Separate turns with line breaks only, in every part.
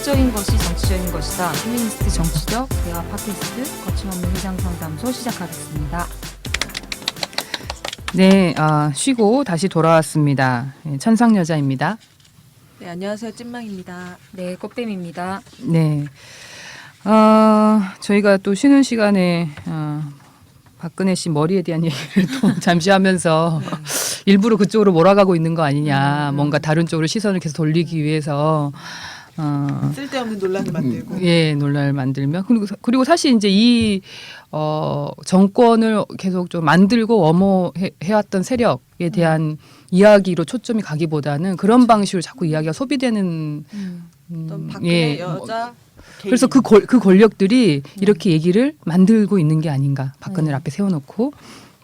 사적인 것이 정치적인 것이다. 페미니스트 정치적 대화 팟캐스트 거침없는 세상상담소 시작하겠습니다.
네, 쉬고 다시 돌아왔습니다. 천상여자입니다.
네, 안녕하세요. 찐망입니다.
네, 꽃뱀입니다.
네, 저희가 또 쉬는 시간에 박근혜 씨 머리에 대한 얘기를 또 잠시 하면서 일부러 그쪽으로 몰아가고 있는 거 아니냐, 뭔가 다른 쪽으로 시선을 계속 돌리기 위해서
쓸데없는 논란을 만들고.
예, 논란을 만들면 그리고 사실 이제 이 정권을 계속 좀 만들고 엄호해왔던 세력에 대한 이야기로 초점이 가기보다는 그런 방식으로 자꾸 이야기가 소비되는
어떤 박근혜 여자 개인.
그래서 그 권력들이 이렇게 얘기를 만들고 있는 게 아닌가. 박근혜를 앞에 세워놓고.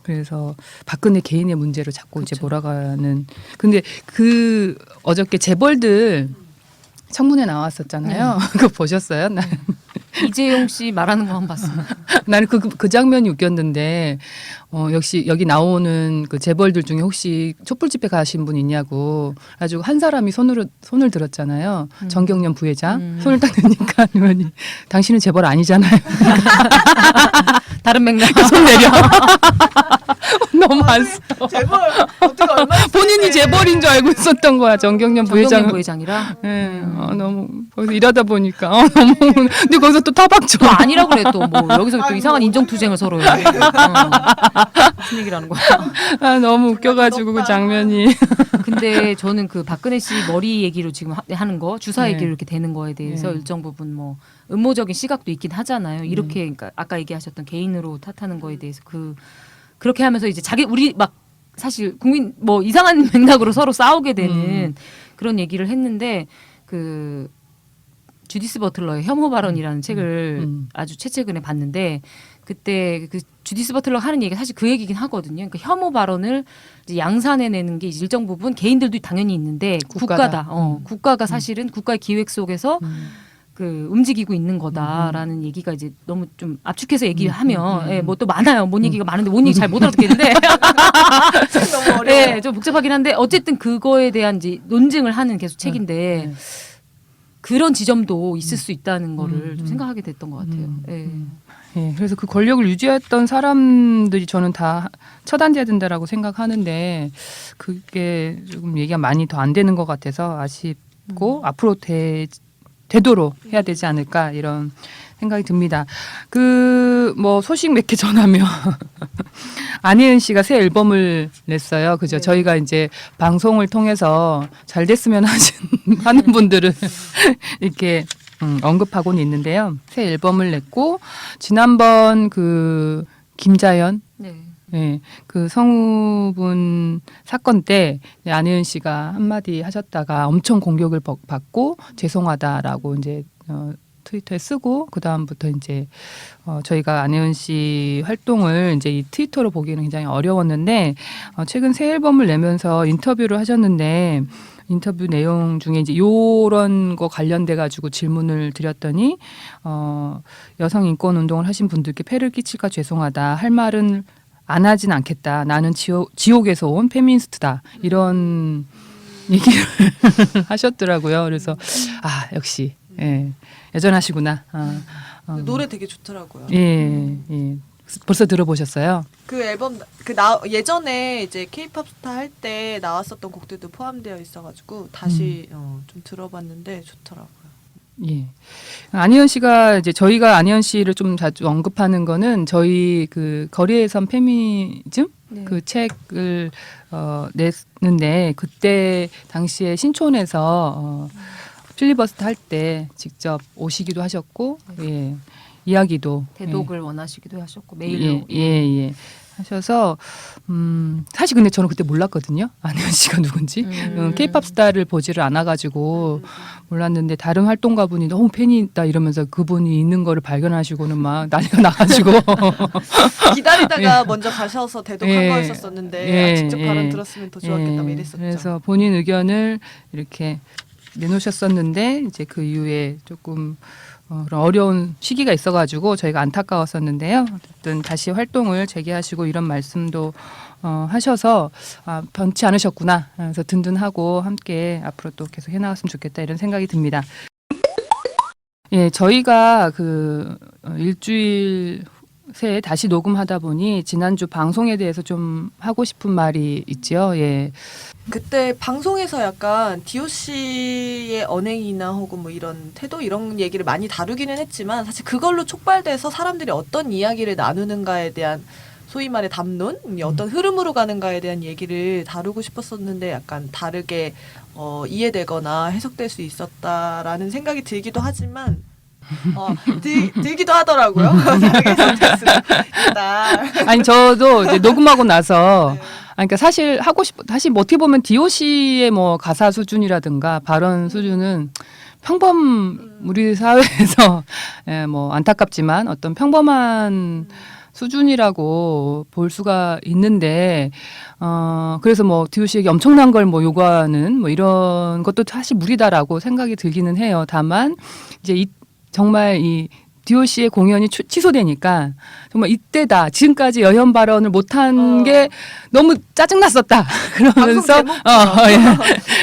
그래서 박근혜 개인의 문제로 자꾸
그쵸.
이제 몰아가는. 근데 그 어저께 재벌들 청문회 나왔었잖아요. 그거 보셨어요?
이재용 씨 말하는 것만 봤습니다.
나는 그 장면이 웃겼는데 역시 여기 나오는 그 재벌들 중에 혹시 촛불 집회 가신 분 있냐고 가지고 한 사람이 손을 들었잖아요. 정경련 부회장 손을 딱 드니까 의원이 당신은 재벌 아니잖아요.
다른 맥락.
손 내려. 너무 안 써.
재벌 어떻게 얼마나
본인이 재벌인 줄 알고 있었던 거야. 정경련
정경련
부회장.
부회장이라.
네, 너무 거기서 일하다 보니까 너무. 근데 거기서 또 타박쳐.
또 아니라고 그래 또 뭐 여기서 또
아이고,
이상한 인정투쟁을 서로 해. 무슨 얘기라는 거야.
너무 웃겨가지고 그 장면이.
근데 저는 그 박근혜 씨 머리 얘기로 지금 하는 거 주사
네.
얘기로 이렇게 되는 거에 대해서
네.
일정 부분 뭐 음모적인 시각도 있긴 하잖아요. 이렇게 그러니까 아까 얘기하셨던 개인으로 탓하는 거에 대해서 그렇게 하면서 이제 우리 막 사실 국민 뭐 이상한 맥락으로 서로 싸우게 되는 그런 얘기를 했는데 그 주디스 버틀러의 혐오 발언이라는 책을 아주 최근에 봤는데 그때 그 주디스 버틀러가 하는 얘기가 사실 그 얘기긴 하거든요. 그러니까 혐오 발언을 이제 양산해내는 게 일정 부분 개인들도 당연히 있는데 국가다. 국가가 사실은 국가의 기획 속에서 그 움직이고 있는 거다라는 얘기가 이제 너무 좀 압축해서 얘기하면 예, 뭐 또 많아요. 뭔 얘기가 많은데 뭔 얘기 잘 못 알아듣겠는데
너무 어려워.
예, 좀 복잡하긴 한데 어쨌든 그거에 대한 이제 논증을 하는 계속 책인데 그런 지점도 있을 수 있다는 거를 좀 생각하게 됐던 것 같아요. 예.
예, 그래서 그 권력을 유지했던 사람들이 저는 다 처단돼야 된다라고 생각하는데 그게 조금 얘기가 많이 더 안 되는 것 같아서 아쉽고 앞으로 되도록 해야 되지 않을까 이런 생각이 듭니다. 그 뭐 소식 몇 개 전하면 안혜은 씨가 새 앨범을 냈어요. 그죠?
네.
저희가 이제 방송을 통해서 잘 됐으면 하는 분들은 이렇게 언급하고는 있는데요. 새 앨범을 냈고 지난번 그 김자연
네.
네, 그 성우분 사건 때 안혜은 씨가 한마디 하셨다가 엄청 공격을 받고 죄송하다라고 이제 트위터에 쓰고 그 다음부터 이제 저희가 안혜은 씨 활동을 이제 이 트위터로 보기는 굉장히 어려웠는데 최근 새 앨범을 내면서 인터뷰를 하셨는데 인터뷰 내용 중에 이제 요런 거 관련돼 가지고 질문을 드렸더니 여성 인권 운동을 하신 분들께 폐를 끼칠까 죄송하다 할 말은 안 하진 않겠다. 나는 지옥에서 온 페미니스트다. 이런 얘기를 하셨더라고요. 그래서 역시 여전하시구나.
노래 되게 좋더라고요.
예. 벌써 들어보셨어요?
그 앨범 예전에 이제 K-팝 스타 할 때 나왔었던 곡들도 포함되어 있어가지고 다시 좀 들어봤는데 좋더라고요.
예. 안희연 씨가 이제 저희가 안희연 씨를 좀 자주 언급하는 거는 저희 그 거리에선 페미니즘
네.
그 책을 냈는데 그때 당시에 신촌에서 필리버스터 할 때 직접 오시기도 하셨고 예. 이야기도
대독을 원하시기도 하셨고 메일로
예. 하셔서 사실 근데 저는 그때 몰랐거든요. 안혜은 씨가 누군지. K-팝 스타를 보지를 않아가지고 몰랐는데 다른 활동가분이 너무 팬이다 이러면서 그분이 있는 거를 발견하시고는 막 난리가 나가지고
기다리다가 먼저 가셔서 대독한
예.
거였었는데 직접 발언 들었으면 더 좋았겠다 뭐 이랬었죠.
그래서 본인 의견을 이렇게 내놓으셨었는데 이제 그 이후에 조금 그런 어려운 시기가 있어가지고 저희가 안타까웠었는데요. 어쨌든 다시 활동을 재개하시고 이런 말씀도 하셔서 변치 않으셨구나. 그래서 든든하고 함께 앞으로 또 계속 해나갔으면 좋겠다 이런 생각이 듭니다. 예, 저희가 그 일주일 새에 다시 녹음하다 보니 지난주 방송에 대해서 좀 하고 싶은 말이 있죠. 예.
그때 방송에서 약간 DOC의 언행이나 혹은 뭐 이런 태도 이런 얘기를 많이 다루기는 했지만 사실 그걸로 촉발돼서 사람들이 어떤 이야기를 나누는가에 대한 소위 말해 담론, 어떤 흐름으로 가는가에 대한 얘기를 다루고 싶었었는데 약간 다르게 이해되거나 해석될 수 있었다라는 생각이 들기도 하지만 들기도 하더라고요. 다르게 해석될 수 있다.
아니 저도 이제 녹음하고 나서
네.
그러니까 사실 사실 뭐 어떻게 보면 DOC의 뭐 가사 수준이라든가 발언 수준은 우리 사회에서 예, 뭐 안타깝지만 어떤 평범한 수준이라고 볼 수가 있는데 그래서 뭐 DOC에게 엄청난 걸 뭐 요구하는 뭐 이런 것도 사실 무리다라고 생각이 들기는 해요. 다만 이제 정말 이 DOC의 공연이 취소되니까 정말 이때다. 지금까지 여혐 발언을 못한 게 너무 짜증났었다. 그러면서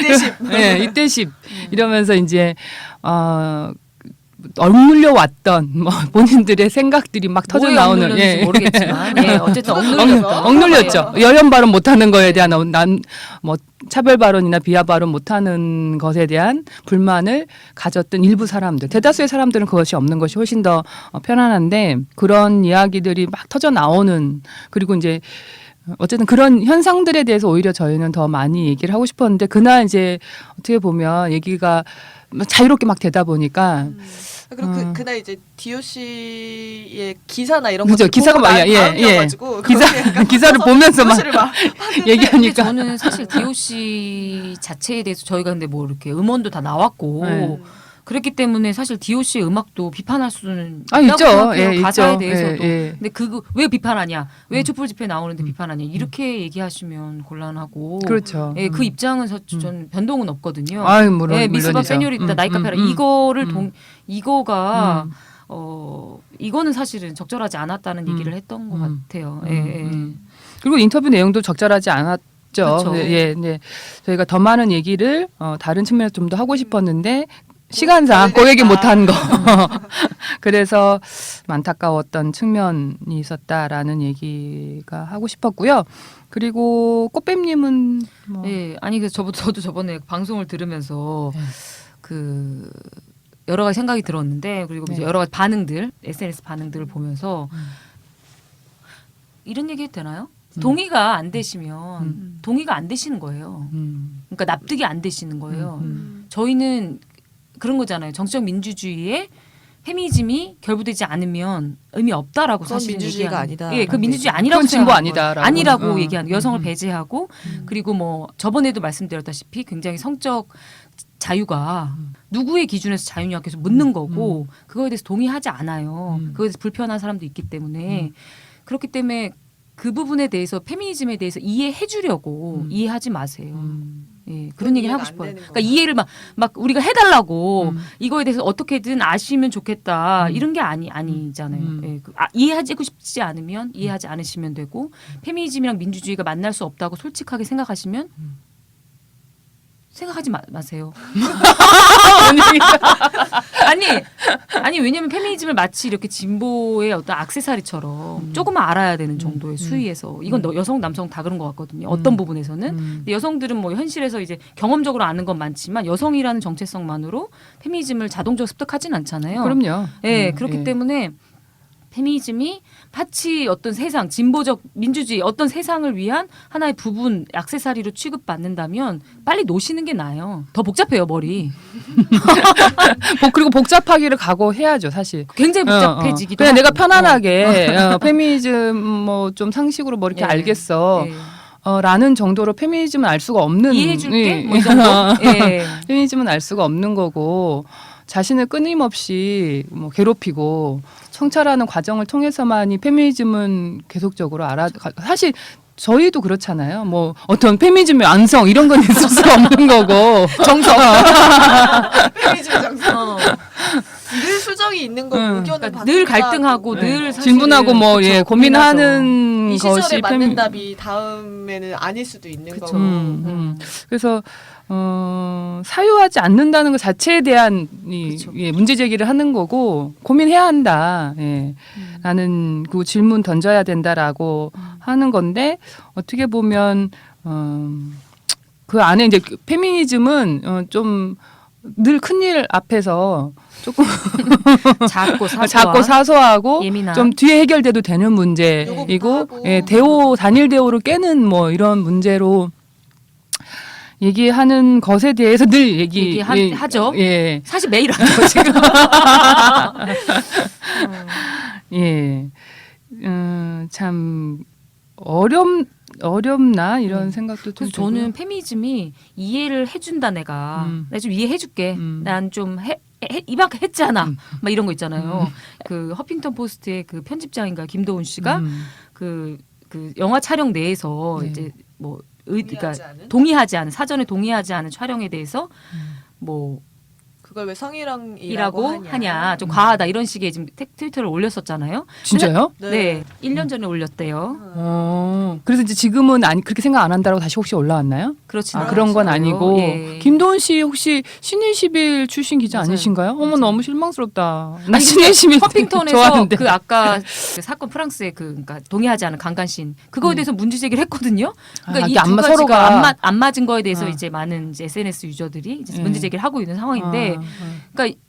이때십.
예, 이때십 이러면서 이제 억눌려 왔던 뭐 본인들의 생각들이 막 터져
뭐에
나오는
억눌렸는지 모르겠지만 예, 어쨌든
억눌렸죠. 여혐 발언 못하는 거에 대한 뭐 차별 발언이나 비하 발언 못하는 것에 대한 불만을 가졌던 일부 사람들, 대다수의 사람들은 그것이 없는 것이 훨씬 더 편안한데 그런 이야기들이 막 터져 나오는 그리고 이제 어쨌든 그런 현상들에 대해서 오히려 저희는 더 많이 얘기를 하고 싶었는데 그날 이제 어떻게 보면 얘기가 자유롭게 막 되다 보니까
그리고 그날 이제 DOC의 기사나 이런
그죠,
것들
기사가
보고
막
다음이어가지고
기사를 보면서 막
근데
얘기하니까
저는 사실 DOC 자체에 대해서 저희가 근데 뭐 이렇게 음원도 다 나왔고
네.
그랬기 때문에 사실 DOC의 음악도 비판할 수는
아,
있다고
있죠.
생각해요.
예,
가사에
있죠.
대해서도.
예, 예.
근데 그거 왜 비판하냐? 왜 촛불 집회 나오는데 비판하냐? 이렇게 얘기하시면 곤란하고.
그렇죠.
예, 그 입장에서 전 변동은 없거든요.
아유, 물론
예, 미스바
물론이죠.
세뇨리타 나이카페라 이거를 이거가
음.
이거는 사실은 적절하지 않았다는 얘기를 했던 것 같아요. 예, 예.
그리고 인터뷰 내용도 적절하지 않았죠.
그렇죠.
예, 네. 저희가 더 많은 얘기를 다른 측면에서 좀 더 하고 싶었는데 시간상 그 얘기 못한 거. 그래서 안타까웠던 측면이 있었다라는 얘기가 하고 싶었고요. 그리고 꽃뱀님은 뭐
예, 아니 그래서 저도 저번에 방송을 들으면서 그 여러 가지 생각이 들었는데 그리고 이제 여러 가지 반응들 SNS 반응들을 보면서 이런 얘기 해도 되나요? 동의가 안 되시면 동의가 안 되시는 거예요. 그러니까 납득이 안 되시는 거예요. 저희는 그런 거잖아요. 정치적 민주주의에 페미니즘이 결부되지 않으면 의미 없다라고
그건
사실은
민주주의가
얘기하는.
아니다.
예, 그 민주주의 아니라고
그건 진보
생각하는
아니다라고.
거예요. 아니라고 얘기하는 여성을 배제하고 그리고 뭐 저번에도 말씀드렸다시피 굉장히 성적 자유가 누구의 기준에서 자유냐 계속 묻는 거고 그거에 대해서 동의하지 않아요. 그거에 대해서 불편한 사람도 있기 때문에 그렇기 때문에 그 부분에 대해서 페미니즘에 대해서 이해해 주려고 이해하지 마세요. 예, 그런 얘기를 하고 싶어요. 그러니까 이해를 막 우리가 해달라고 이거에 대해서 어떻게든 아시면 좋겠다 이런 게 아니잖아요. 예, 이해하고 싶지 않으면 이해하지 않으시면 되고 페미니즘이랑 민주주의가 만날 수 없다고 솔직하게 생각하시면 생각하지 마세요. 아니 왜냐면 페미니즘을 마치 이렇게 진보의 어떤 액세서리처럼 조금만 알아야 되는 정도의 수위에서 이건 여성 남성 다 그런 것 같거든요. 어떤 부분에서는 근데 여성들은 뭐 현실에서 이제 경험적으로 아는 건 많지만 여성이라는 정체성만으로 페미니즘을 자동적으로 습득하진 않잖아요.
그럼요.
예, 그렇기 때문에 페미니즘이 마치 어떤 세상, 진보적 민주주의 어떤 세상을 위한 하나의 부분, 액세서리로 취급받는다면 빨리 놓으시는 게 나아요. 더 복잡해요, 머리.
그리고 복잡하기를 각오해야죠, 사실.
굉장히 복잡해지기도
그냥
하고.
내가 편안하게 페미니즘 뭐 좀 상식으로 뭐 이렇게
예.
알겠어.
예.
라는 정도로 페미니즘은 알 수가 없는
이해해줄게? 뭐 이 정도? 예.
페미니즘은 알 수가 없는 거고 자신을 끊임없이 뭐 괴롭히고 성찰하는 과정을 통해서만이 페미니즘은 계속적으로 사실 저희도 그렇잖아요. 뭐 어떤 페미니즘의 완성 이런 건 있을 수가 없는 거고
정석.
페미니즘 정서. 늘 수정이 있는 거 의견을
그러니까 늘 갈등하고 늘 사실은
진분하고 뭐
그쵸,
고민하는
이 시절에
것이
맞는 답이 다음에는 아닐 수도 있는
그쵸.
거고.
그래서 사유하지 않는다는 것 자체에 대한
그쵸.
문제 제기를 하는 거고 고민해야 한다. 예. 나는 그 질문 던져야 된다라고 하는 건데 어떻게 보면 그 안에 이제 페미니즘은 좀 늘 큰일 앞에서 조금
작고
사소하고
예민한.
좀 뒤에 해결돼도 되는 문제이고
요거부터
예,
하고.
단일 대우를 깨는 뭐 이런 문제로 얘기하는 것에 대해서 늘
하죠.
예.
사실 매일 하죠 지금.
예. 참 어렵나 이런 생각도 좀
그래서
들고요.
저는 페미니즘이 이해를 해준다 내가 내가 좀 이해해줄게. 난 좀 이만큼 했잖아. 막 이런 거 있잖아요. 그 허핑턴 포스트의 그 편집장인가 김도훈 씨가 그 영화 촬영 내에서
네.
이제 뭐
동의하지
그러니까
않은?
동의하지 않은 사전에 동의하지 않은 촬영에 대해서 뭐
그걸 왜 성희롱이라고
이라고 하냐 좀 과하다 이런 식의 지금 트위터를 올렸었잖아요.
진짜요?
네, 1년 전에 올렸대요.
그래서 이제 지금은 그렇게 생각 안 한다고 다시 혹시 올라왔나요?
그렇지
그런 건 아니고
예.
김도훈 씨 혹시 신의 10일 출신 기자
맞아요.
아니신가요? 어머
맞아요.
너무 실망스럽다. 나
아니,
신의 10일
허핑턴에서
좋아하는데.
그 아까 그 사건 프랑스의 그러니까 동의하지 않은 강간신 그거에 대해서 문제 제기를 했거든요. 그러니까
이게
이 두 가지가
서로가
안 맞은 거에 대해서
어.
이제 많은 이제 SNS 유저들이 이제
네.
문제 제기를 하고 있는 상황인데,
아,
그러니까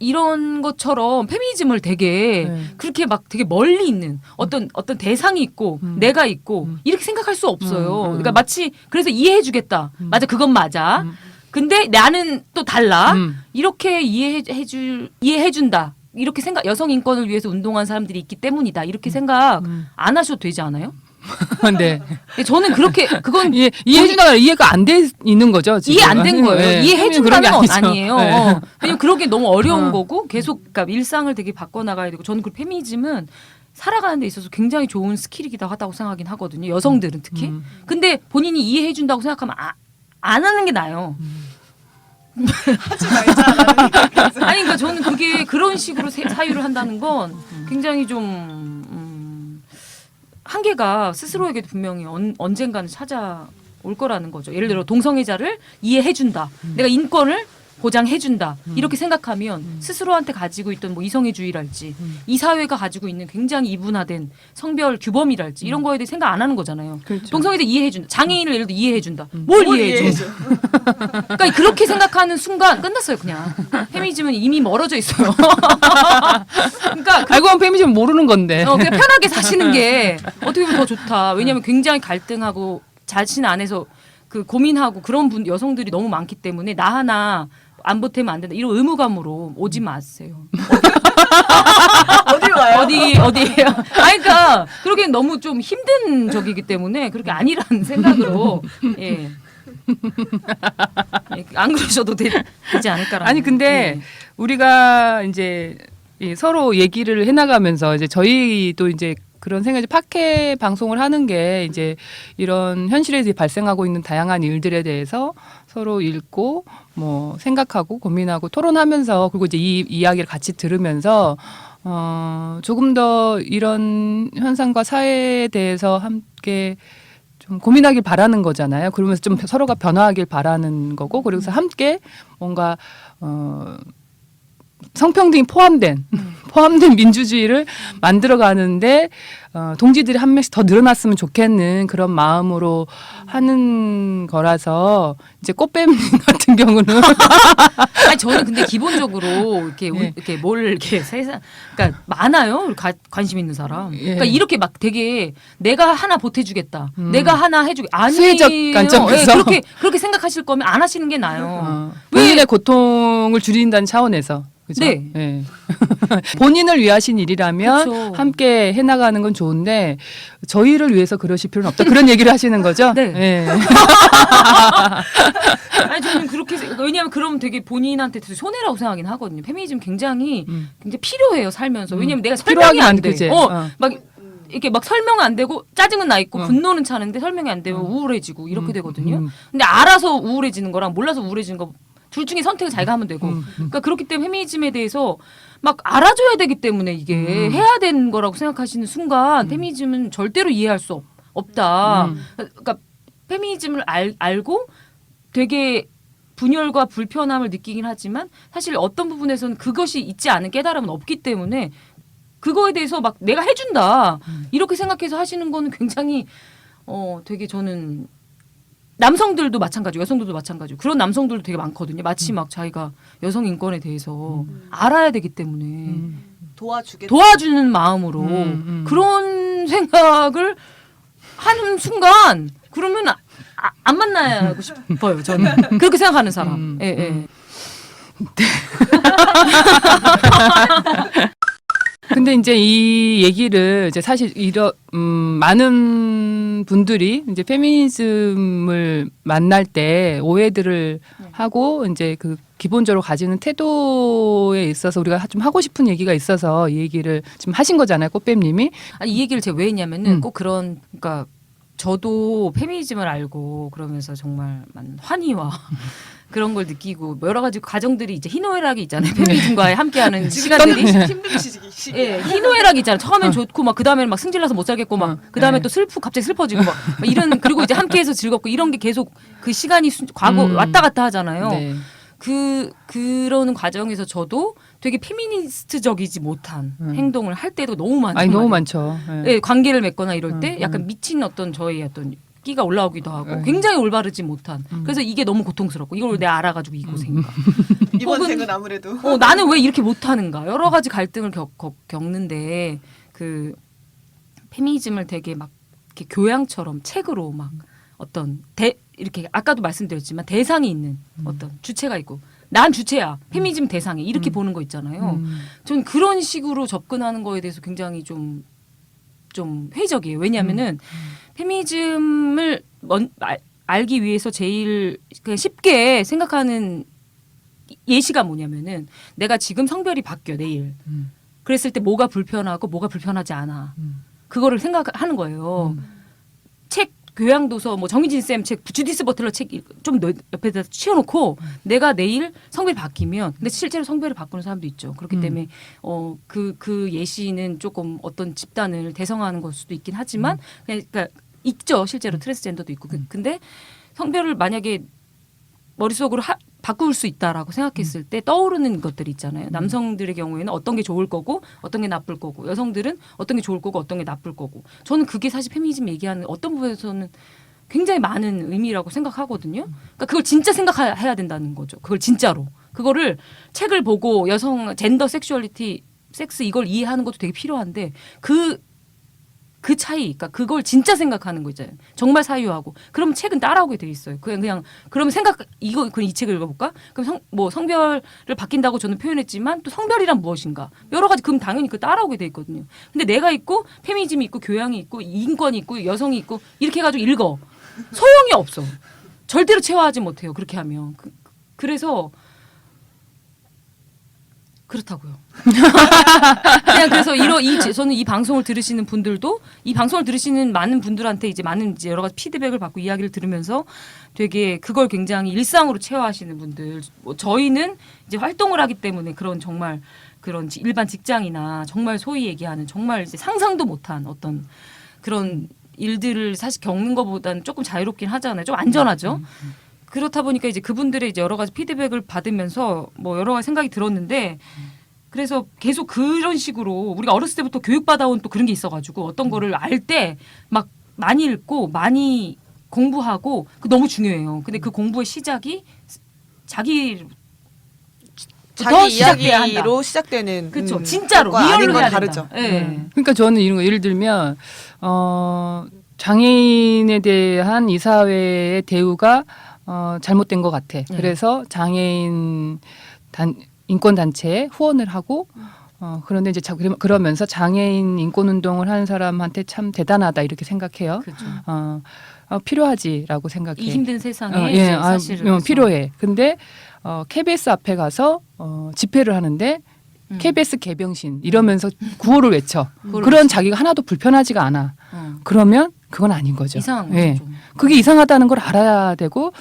이런 것처럼 페미니즘을 되게
네.
그렇게 막 되게 멀리 있는 어떤 대상이 있고 내가 있고 이렇게 생각할 수 없어요. 그러니까 마치 그래서 이해해주겠다. 맞아, 그건 맞아. 근데 나는 또 달라. 이렇게 이해해준다. 이렇게 생각, 여성 인권을 위해서 운동한 사람들이 있기 때문이다. 이렇게 생각 안 하셔도 되지 않아요?
네.
저는 그렇게 그건
이해해준다가 이해가 안 돼 있는 거죠. 지금.
이해 안 된 거예요.
네.
이해해준다는
그런
건
게 아니죠.
아니에요.
네.
왜냐면 그러기 너무 어려운 거고 계속 그러니까 일상을 되게 바꿔나가야 되고 저는 그 페미니즘은 살아가는 데 있어서 굉장히 좋은 스킬이기도 하다고 생각하긴 하거든요. 여성들은 특히. 근데 본인이 이해해준다고 생각하면 안 하는 게 나아요.
하지 말자라는 생각이
아니 그러니까 저는 그게 그런 식으로 사유를 한다는 건 굉장히 좀 한계가 스스로에게도 분명히 언젠가는 찾아올 거라는 거죠. 예를 들어 동성애자를 이해해준다. 내가 인권을 보장해준다. 이렇게 생각하면 스스로한테 가지고 있던 뭐 이성애주의랄지 이 사회가 가지고 있는 굉장히 이분화된 성별 규범이랄지 이런 거에 대해 생각 안 하는 거잖아요.
그렇죠.
동성애자 이해해준다. 장애인을 예를 들어 이해해준다. 뭘 이해해줘? 그러니까 그렇게 생각하는 순간 끝났어요. 그냥 페미니즘은 이미 멀어져 있어요. 그러니까
알고 보면 페미니즘 모르는 건데.
그냥 편하게 사시는 게 어떻게 보면 더 좋다. 왜냐하면 굉장히 갈등하고 자신 안에서 그 고민하고 그런 여성들이 너무 많기 때문에 나 하나 안 보태면 안 된다. 이런 의무감으로 오지 마세요.
어딜 와요?
어디예요? 아니, 그러니까 그러기엔 너무 좀 힘든 적이기 때문에 그렇게 아니라는 생각으로 예. 안 그러셔도 되지 않을까라는.
아니 근데 우리가 이제 서로 얘기를 해나가면서 이제 저희도 이제 그런 생각이 팟캐 방송을 하는 게 이제 이런 현실에 발생하고 있는 다양한 일들에 대해서 서로 읽고 뭐 생각하고 고민하고 토론하면서 그리고 이제 이 이야기를 같이 들으면서 조금 더 이런 현상과 사회에 대해서 함께 좀 고민하길 바라는 거잖아요. 그러면서 좀 서로가 변화하길 바라는 거고 그래서 함께 뭔가 성평등이 포함된 민주주의를 만들어가는데 동지들이 한 명씩 더 늘어났으면 좋겠는 그런 마음으로 하는 거라서 이제 꽃뱀 같은 경우는
아니 저는 근데 기본적으로 이렇게
예.
이렇게 뭘 이렇게 그러니까 많아요. 관심 있는 사람.
예.
그러니까 이렇게 막 되게 내가 하나 보태주겠다. 내가 하나 해주겠. 아니에요.
수혜적 관점에서.
그렇게 생각하실 거면 안 하시는 게 나아요.
본인의 고통을 줄인다는 차원에서. 그죠?
네.
예. 본인을 위하신 일이라면
그렇죠.
함께 해나가는 건 좋은데 저희를 위해서 그러실 필요는 없다. 그런 얘기를 하시는 거죠?
네.
예.
아니 저는 그렇게 왜냐하면 그럼 되게 본인한테 되게 손해라고 생각하긴 하거든요. 페미니즘 굉장히 필요해요 살면서. 왜냐하면 내가 설명이
필요하긴
안
한데,
돼.
그치?
막 이렇게 막 설명 안 되고 짜증은 나 있고 분노는 차는데 설명이 안 되면 우울해지고 이렇게 되거든요. 근데 알아서 우울해지는 거랑 몰라서 우울해지는 거. 둘 중에 선택을 자기가 하면 되고. 그러니까 그렇기 때문에 페미니즘에 대해서 막 알아줘야 되기 때문에 이게 해야 되는 거라고 생각하시는 순간 페미니즘은 절대로 이해할 수 없다. 그러니까 페미니즘을 알고 되게 분열과 불편함을 느끼긴 하지만 사실 어떤 부분에서는 그것이 있지 않은 깨달음은 없기 때문에 그거에 대해서 막 내가 해준다 이렇게 생각해서 하시는 거는 굉장히 되게 저는 남성들도 마찬가지고 여성들도 마찬가지고 그런 남성들도 되게 많거든요. 마치 막 자기가 여성 인권에 대해서 알아야 되기 때문에 도와주는 마음으로 그런 생각을 하는 순간 그러면 안 만나고 싶어요. 저는 그렇게 생각하는 사람. 예, 예.
근데 이제 이 얘기를 이제 사실 많은 분들이 이제 페미니즘을 만날 때 오해들을 하고 이제 그 기본적으로 가지는 태도에 있어서 우리가 좀 하고 싶은 얘기가 있어서 이 얘기를 지금 하신 거잖아요, 꽃뱀님이.
아니 이 얘기를 제가 왜 했냐면은 꼭 그러니까 저도 페미니즘을 알고 그러면서 정말 많은 환희와 그런 걸 느끼고 여러 가지 과정들이 이제 희노애락이 있잖아요. 페미니즘과의 함께하는 시간들이
힘든 시기.
예, 희노애락이 있잖아요. 처음엔 좋고 막 그다음에는 막 승질나서 못 살겠고 막 그다음에 또 갑자기 슬퍼지고 막 이런 그리고 이제 함께해서 즐겁고 이런 게 계속 그 시간이 과거 왔다 갔다 하잖아요.
네.
그러는 과정에서 저도 되게 페미니스트적이지 못한 행동을 할 때도 너무 많죠.
아니 너무 많죠.
예, 관계를 맺거나 이럴 때 약간 미친 어떤 저의 어떤 끼가 올라오기도 하고 굉장히 올바르지 못한 그래서 이게 너무 고통스럽고 이걸 내가 알아가지고 이 고생인가
이번
혹은
생은 아무래도
나는 왜 이렇게 못하는가 여러 가지 갈등을 겪는데 그 페미니즘을 되게 막 이렇게 교양처럼 책으로 막 어떤 이렇게 아까도 말씀드렸지만 대상이 있는 어떤 주체가 있고 난 주체야 페미니즘 대상에 이렇게 보는 거 있잖아요. 전 그런 식으로 접근하는 거에 대해서 굉장히 좀 회의적이에요. 왜냐하면은 페미니즘을 알기 위해서 제일 그냥 쉽게 생각하는 예시가 뭐냐면은 내가 지금 성별이 바뀌어 내일. 그랬을 때 뭐가 불편하고 뭐가 불편하지 않아. 그거를 생각하는 거예요. 책 교양도서 뭐 정희진 쌤 책 주디스 버틀러 책 좀 옆에다 치워놓고 내가 내일 성별이 바뀌면 근데 실제로 성별을 바꾸는 사람도 있죠. 그렇기 때문에 그 예시는 조금 어떤 집단을 대성하는 걸 수도 있긴 하지만 그러니까 있죠. 실제로 트랜스젠더도 있고 근데 성별을 만약에 머릿속으로 바꿀 수 있다라고 생각했을 때 떠오르는 것들이 있잖아요. 남성들의 경우에는 어떤 게 좋을 거고 어떤 게 나쁠 거고 여성들은 어떤 게 좋을 거고 어떤 게 나쁠 거고 저는 그게 사실 페미니즘 얘기하는 어떤 부분에서는 굉장히 많은 의미라고 생각하거든요. 그러니까 그걸 진짜 생각해야 된다는 거죠. 그걸 진짜로. 그거를 책을 보고 여성 젠더 섹슈얼리티 섹스 이걸 이해하는 것도 되게 필요한데 그 차이, 그러니까 그걸 진짜 생각하는 거 있잖아요. 정말 사유하고. 그럼 책은 따라오게 돼 있어요. 그냥 그러면 그럼 이 책을 읽어볼까? 그럼 성별을 바뀐다고 저는 표현했지만 또 성별이란 무엇인가? 여러 가지 그럼 당연히 그 따라오게 돼 있거든요. 근데 내가 있고 페미니즘이 있고 교양이 있고 인권이 있고 여성이 있고 이렇게 해가지고 읽어. 소용이 없어. 절대로 체화하지 못해요. 그렇게 하면. 그래서 그렇다고요. 그냥 그래서 저는 이 방송을 들으시는 분들도 이 방송을 들으시는 많은 분들한테 이제 많은 이제 여러 가지 피드백을 받고 이야기를 들으면서 되게 그걸 굉장히 일상으로 체화하시는 분들. 저희는 이제 활동을 하기 때문에 그런 정말 그런 일반 직장이나 정말 소위 얘기하는 정말 이제 상상도 못한 어떤 그런 일들을 사실 겪는 것보다는 조금 자유롭긴 하잖아요. 좀 안전하죠. 그렇다 보니까 이제 그분들의 이제 여러 가지 피드백을 받으면서 뭐 여러 가지 생각이 들었는데 그래서 계속 그런 식으로 우리가 어렸을 때부터 교육받아온 또 그런 게 있어가지고 어떤 거를 알 때 막 많이 읽고 많이 공부하고 그 너무 중요해요. 근데 그 공부의 시작이 자기
이야기로 시작되는
그렇죠. 진짜로 리얼로 해야
다르죠.
네.
그러니까 저는 이런 거 예를 들면 장애인에 대한 이 사회의 대우가 잘못된 것 같아. 그래서 장애인 인권 단체에 후원을 하고 그런데 이제 그러면서 장애인 인권 운동을 하는 사람한테 참 대단하다 이렇게 생각해요.
그렇죠.
필요하지라고 생각해.
이 힘든 세상에 사실은
필요해. 근데 KBS 앞에 가서 집회를 하는데 KBS 개병신 이러면서 구호를 외쳐. 그런 자기가 하나도 불편하지가 않아. 그러면 그건 아닌 거죠.
이상한 거죠.
예. 그게 이상하다는 걸 알아야 되고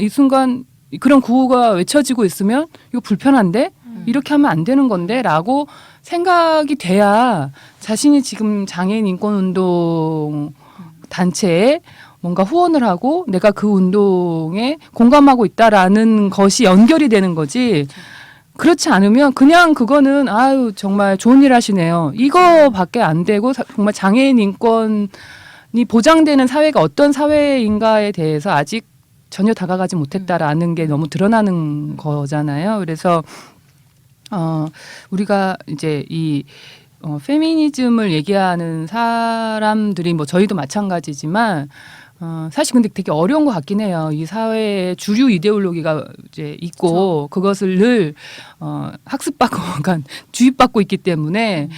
이 순간 그런 구호가 외쳐지고 있으면 이거 불편한데 이렇게 하면 안 되는 건데 라고 생각이 돼야 자신이 지금 장애인 인권운동 단체에 뭔가 후원을 하고 내가 그 운동에 공감하고 있다라는 것이 연결이 되는 거지. 그렇지 않으면 그냥 그거는 아유 정말 좋은 일 하시네요. 이거밖에 안 되고 정말 장애인 인권이 보장되는 사회가 어떤 사회인가에 대해서 아직 전혀 다가가지 못했다라는 게 너무 드러나는 거잖아요. 그래서 우리가 이제 이 페미니즘을 얘기하는 사람들이 뭐 저희도 마찬가지지만 사실 근데 되게 어려운 것 같긴 해요. 이 사회에 주류 이데올로기가 이제 있고 그것을 늘 학습받고 그러니까 주입받고 있기 때문에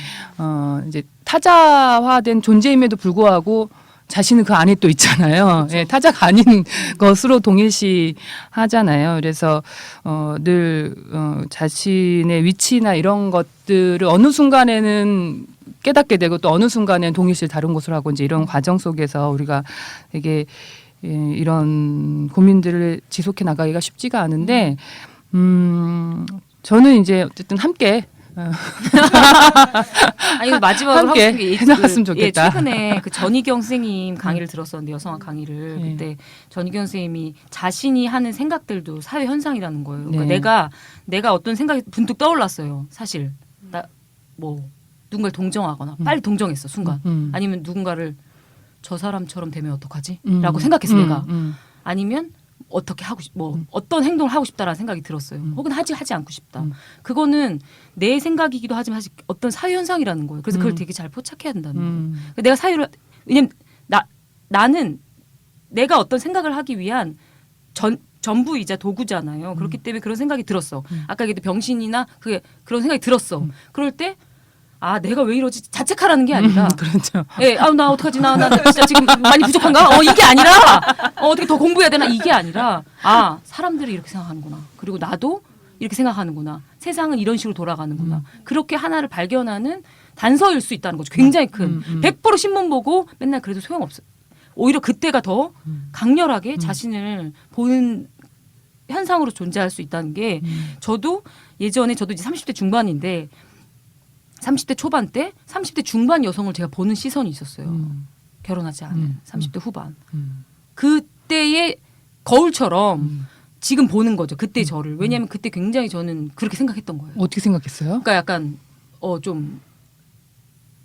이제 타자화된 존재임에도 불구하고 자신은 그 안에 또 있잖아요. 예, 타자가 아닌 것으로 동일시 하잖아요. 그래서 늘 자신의 위치나 이런 것들을 어느 순간에는 깨닫게 되고 또 어느 순간에는 동일시를 다른 것으로 하고 이제 이런 과정 속에서 우리가 되게 이런 고민들을 지속해 나가기가 쉽지가 않은데 저는 이제 어쨌든 함께
아니 마지막으로 하고
함께
싶은 게
해나갔으면 좋겠다.
최근에 그 전희경 선생님 강의를 들었었는데 여성학 강의를
네.
그때 전희경 선생님이 자신이 하는 생각들도 사회 현상이라는 거예요. 그러니까
네.
내가 어떤 생각이 분뚝 떠올랐어요. 사실 나 뭐 누군가를 동정하거나 빨리 동정했어 순간. 아니면 누군가를 저 사람처럼 되면 어떡하지? 라고 생각했어 내가. 아니면 어떻게 하고 어떤 행동을 하고 싶다라는 생각이 들었어요. 혹은 하지 않고 싶다. 그거는 내 생각이기도 하지만 사실 어떤 사회 현상이라는 거예요. 그래서 그걸 되게 잘 포착해야 된다는 거예요. 내가 사유를 왜냐면 나는 내가 어떤 생각을 하기 위한 전부이자 도구잖아요. 그렇기 때문에 그런 생각이 들었어. 아까 얘기했던 병신이나 그런 생각이 들었어. 그럴 때 아 내가 왜 이러지 자책하라는 게 아니라
그렇죠.
예, 나 어떡하지 나 진짜 지금 많이 부족한가? 이게 아니라 어떻게 더 공부해야 되나? 이게 아니라 사람들이 이렇게 생각하는구나. 그리고 나도 이렇게 생각하는구나. 세상은 이런 식으로 돌아가는구나. 그렇게 하나를 발견하는 단서일 수 있다는 거죠. 굉장히 큰. 100% 신문 보고 맨날 그래도 소용없어요. 오히려 그때가 더 강렬하게 자신을 보는 현상으로 존재할 수 있다는 게 저도 예전에 저도 이제 30대 중반인데 30대 초반 때 30대 중반 여성을 제가 보는 시선이 있었어요. 결혼하지 않은 30대 후반. 그때의 거울처럼 지금 보는 거죠. 그때 저를. 왜냐하면 그때 굉장히 저는 그렇게 생각했던 거예요.
어떻게 생각했어요?
그러니까 약간 좀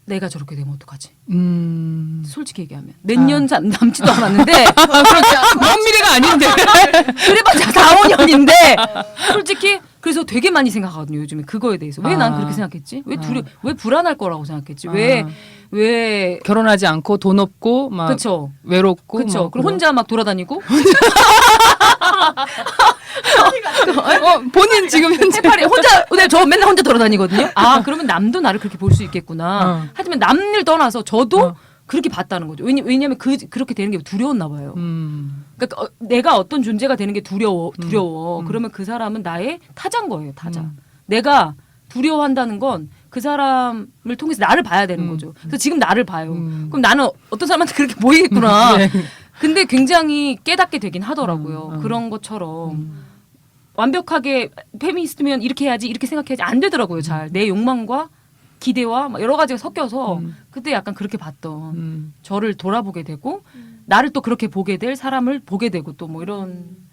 내가 저렇게 되면 어떡하지? 솔직히 얘기하면 몇 년 남지도 않았는데
먼 미래가 아닌데.
그래봤자 4, 5년인데 솔직히 그래서 되게 많이 생각하거든요. 요즘에 그거에 대해서 왜 난 그렇게 생각했지? 왜 불안할 거라고 생각했지? 왜
결혼하지 않고 돈 없고 막
그쵸?
외롭고
그쵸?
뭐
그리고 혼자 막 돌아다니고
본인 지금 현재
해파리 혼자 저 맨날 혼자 돌아다니거든요. 그러면 남도 나를 그렇게 볼 수 있겠구나. 하지만 남을 떠나서 저도 그렇게 봤다는 거죠. 왜냐하면 그렇게 되는 게 두려웠나 봐요. 그러니까 내가 어떤 존재가 되는 게 두려워. 그러면 그 사람은 나의 타자인 거예요. 타자. 내가 두려워한다는 건 그 사람을 통해서 나를 봐야 되는 거죠. 그래서 지금 나를 봐요. 그럼 나는 어떤 사람한테 그렇게 보이겠구나. 근데 굉장히 깨닫게 되긴 하더라고요. 그런 것처럼 완벽하게 페미니스트면 이렇게 해야지 이렇게 생각해야지 안 되더라고요. 잘 내 욕망과 기대와 막 여러 가지가 섞여서 그때 약간 그렇게 봤던 저를 돌아보게 되고 나를 또 그렇게 보게 될 사람을 보게 되고 또 뭐 이런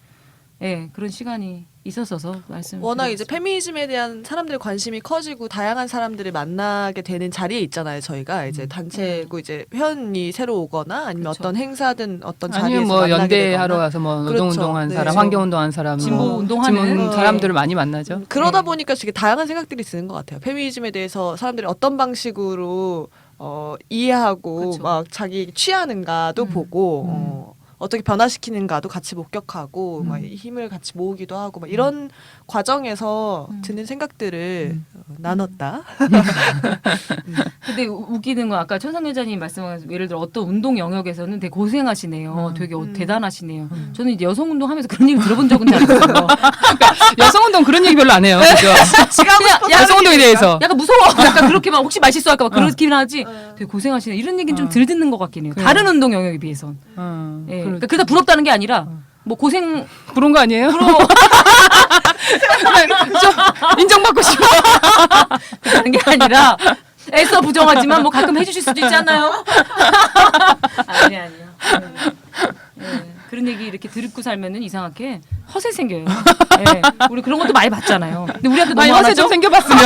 그런 시간이 있었어서
워낙 이제 페미니즘에 대한 사람들의 관심이 커지고 다양한 사람들을 만나게 되는 자리에 있잖아요. 저희가 이제 단체고 이제 회원이 새로 오거나 아니면
그렇죠.
어떤 행사든 어떤 자리에서
아니면 뭐
만나게
연대하러
되거나
가서 뭐
그렇죠.
노동운동한
네.
사람, 환경운동한 사람,
진보 운동하는
사람들을 많이 만나죠.
그러다 보니까 되게 다양한 생각들이 드는 것 같아요. 페미니즘에 대해서 사람들이 어떤 방식으로 이해하고
그쵸.
막 자기 취하는가도 보고 어떻게 변화시키는가도 같이 목격하고 막 힘을 같이 모으기도 하고 막 이런 과정에서 드는 생각들을 나눴다.
근데 웃기는 건 아까 천상여자님 말씀하신 예를 들어 어떤 운동 영역에서는 되게 고생하시네요. 되게 대단하시네요. 저는 이제 여성운동 하면서 그런 얘기 들어본 적은 잘 없어요.
여성운동 그런 얘기 별로 안 해요. 그죠?
그냥
여성운동에 대해서.
약간 무서워. 약간 그렇게 막 혹시 말 실수할까 봐 그렇긴 하지. 되게 고생하시네. 이런 얘기는 좀 덜 듣는 것 같긴 해요. 다른 운동 영역에 비해선. 그러니까 그래서 부럽다는 게 아니라 뭐 고생
그런 거 아니에요? 좀 인정받고 싶어.
그러는 게 아니라 애써 부정하지만 뭐 가끔 해주실 수도 있지 않나요? 아니요. 그런 얘기 이렇게 듣고 살면은 이상하게 허세 생겨요. 네. 우리 그런 것도 많이 봤잖아요. 근데 우리한테
많이
너무 안
허세
하죠?
좀 생겨봤으면.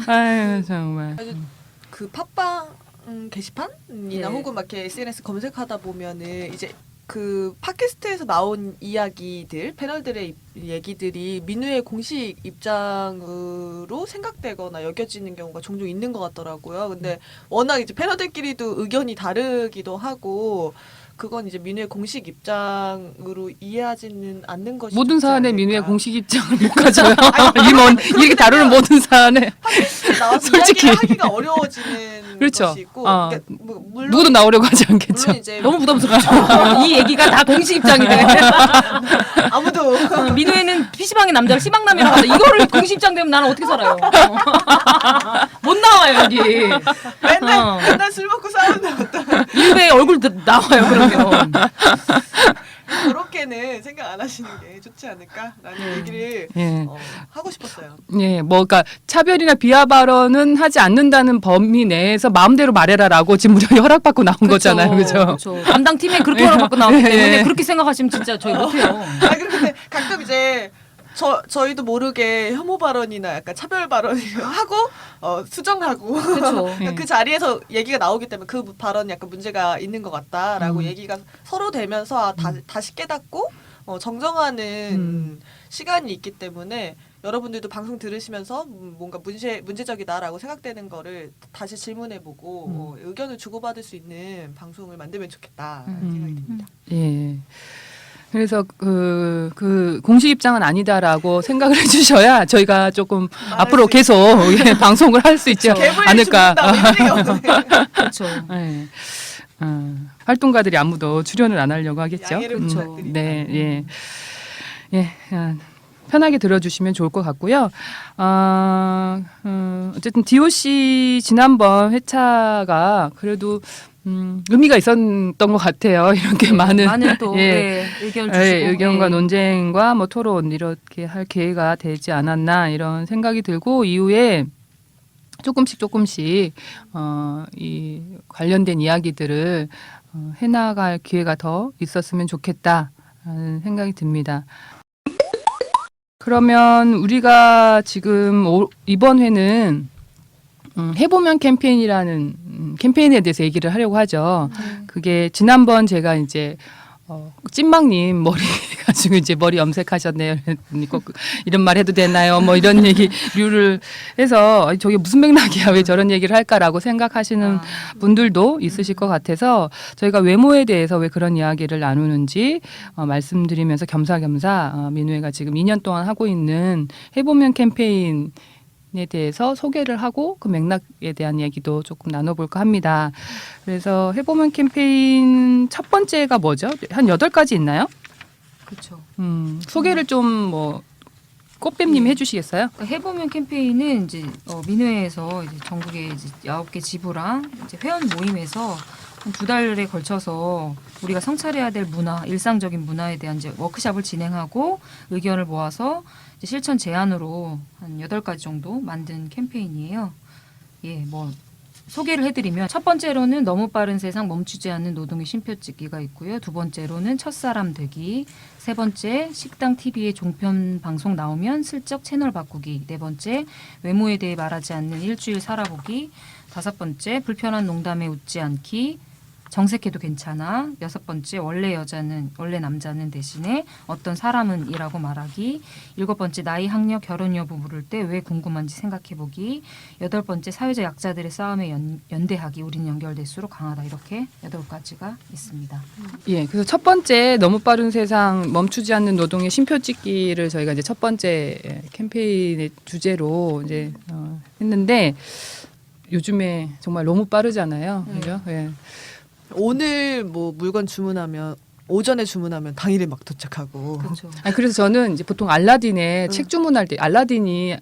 아유 정말.
아주 그 팟빵 게시판이나
예.
혹은 막 이렇게 SNS 검색하다 보면은 이제 그 팟캐스트에서 나온 이야기들, 패널들의 얘기들이 민우의 공식 입장으로 생각되거나 여겨지는 경우가 종종 있는 것 같더라고요. 근데 워낙 이제 패널들끼리도 의견이 다르기도 하고 그건 이제 민우의 공식 입장으로 이해하지는 않는 것이
모든
좋지
사안에
않을까.
민우의 공식 입장을 못 가져요. 이렇게 다루는 모든 사안에
팟캐스트에 나와서
솔직히.
이야기를 하기가 어려워지는
그렇죠.
것이 있고
어.
그러니까 물론
누구도 나오려고 하지 않겠죠.
물론 이제
너무 부담스럽죠. 이 얘기가 다 공식 입장이네.
아무도
민우에는 PC방의 남자를 시방남이라고 하다. 이거를 공식 입장 되면 나는 어떻게 살아요? 못 나와요 여기.
맨날 술 먹고 싸우는 어떤
일베 얼굴 나와요 그러면.
그렇게는 생각 안 하시는 게 좋지 않을까라는 얘기를
예.
하고 싶었어요.
예, 뭐, 그러니까 차별이나 비하 발언은 하지 않는다는 범위 내에서 마음대로 말해라라고 지금 우리가 허락받고 나온 거잖아요, 그죠?
그렇죠. 담당 팀에 그렇게 허락받고 나왔기 때문에
예.
그렇게 생각하시면 진짜 저희 못해요.
아 근데 가끔 이제 저희도 모르게 혐오 발언이나 약간 차별 발언을 하고 수정하고
그렇죠.
예.
그 자리에서 얘기가 나오기 때문에 그 발언이 약간 문제가 있는 것 같다라고 얘기가 서로 되면서 다시 깨닫고 정정하는 시간이 있기 때문에 여러분들도 방송 들으시면서 뭔가 문제적이다라고 생각되는 거를 다시 질문해보고 의견을 주고받을 수 있는 방송을 만들면 좋겠다 생각이 듭니다.
예. 그래서 그 공식 입장은 아니다라고 생각을 해주셔야 저희가 조금 앞으로 계속 예, 방송을 할 수 있지 않을까.
그렇죠.
예. 활동가들이 아무도 출연을 안 하려고 하겠죠.
양해를 부탁드립니다.
네, 예, 예. 편하게 들어주시면 좋을 것 같고요. 어쨌든 DOC 지난번 회차가 그래도 의미가 있었던 것 같아요. 이렇게 많은
또
예,
의견을 주시고
예, 의견과 논쟁과 뭐 토론 이렇게 할 기회가 되지 않았나 이런 생각이 들고 이후에 조금씩 이 관련된 이야기들을 해나갈 기회가 더 있었으면 좋겠다라는 생각이 듭니다. 그러면 우리가 지금 이번 회는 해보면 캠페인이라는 캠페인에 대해서 얘기를 하려고 하죠. 그게 지난번 제가 이제 찐막님 머리 가지고 이제 머리 염색하셨네요. 이런 말 해도 되나요? 뭐 이런 얘기류를 해서 저게 무슨 맥락이야? 왜 저런 얘기를 할까라고 생각하시는 분들도 있으실 것 같아서 저희가 외모에 대해서 왜 그런 이야기를 나누는지 말씀드리면서 겸사겸사 민우회가 지금 2년 동안 하고 있는 해보면 캠페인 에 대해서 소개를 하고 그 맥락에 대한 얘기도 조금 나눠볼까 합니다. 그래서 해보면 캠페인 첫 번째가 뭐죠? 한 8가지 있나요?
그렇죠.
소개를 좀 뭐 꽃뱀님 해주시겠어요?
그러니까 해보면 캠페인은 이제 민회에서 이제 전국에 이제 9개 지부랑 이제 회원 모임에서 한 2달에 걸쳐서 우리가 성찰해야 될 문화, 일상적인 문화에 대한 이제 워크숍을 진행하고 의견을 모아서 이제 실천 제안으로 한 8가지 정도 만든 캠페인이에요. 예, 뭐 소개를 해드리면 첫 번째로는 너무 빠른 세상 멈추지 않는 노동의 쉼표 찍기가 있고요. 두 번째로는 첫사람 되기. 세 번째 식당 TV에 종편 방송 나오면 슬쩍 채널 바꾸기. 네 번째 외모에 대해 말하지 않는 일주일 살아보기. 다섯 번째 불편한 농담에 웃지 않기. 정색해도 괜찮아. 여섯 번째 원래 남자는 대신에 어떤 사람은이라고 말하기. 일곱 번째 나이, 학력, 결혼 여부 물을 때 왜 궁금한지 생각해보기. 여덟 번째 사회적 약자들의 싸움에 연대하기. 우리는 연결될수록 강하다. 이렇게 8가지가 있습니다.
예, 그래서 첫 번째 너무 빠른 세상 멈추지 않는 노동의 쉼표 찍기를 저희가 이제 첫 번째 캠페인의 주제로 이제 했는데 요즘에 정말 너무 빠르잖아요. 그죠? 예.
오늘 뭐 물건 주문하면 오전에 주문하면 당일에 막 도착하고
그렇죠.
그래서 저는 이제 보통 알라딘에 책 주문할 때 알라딘이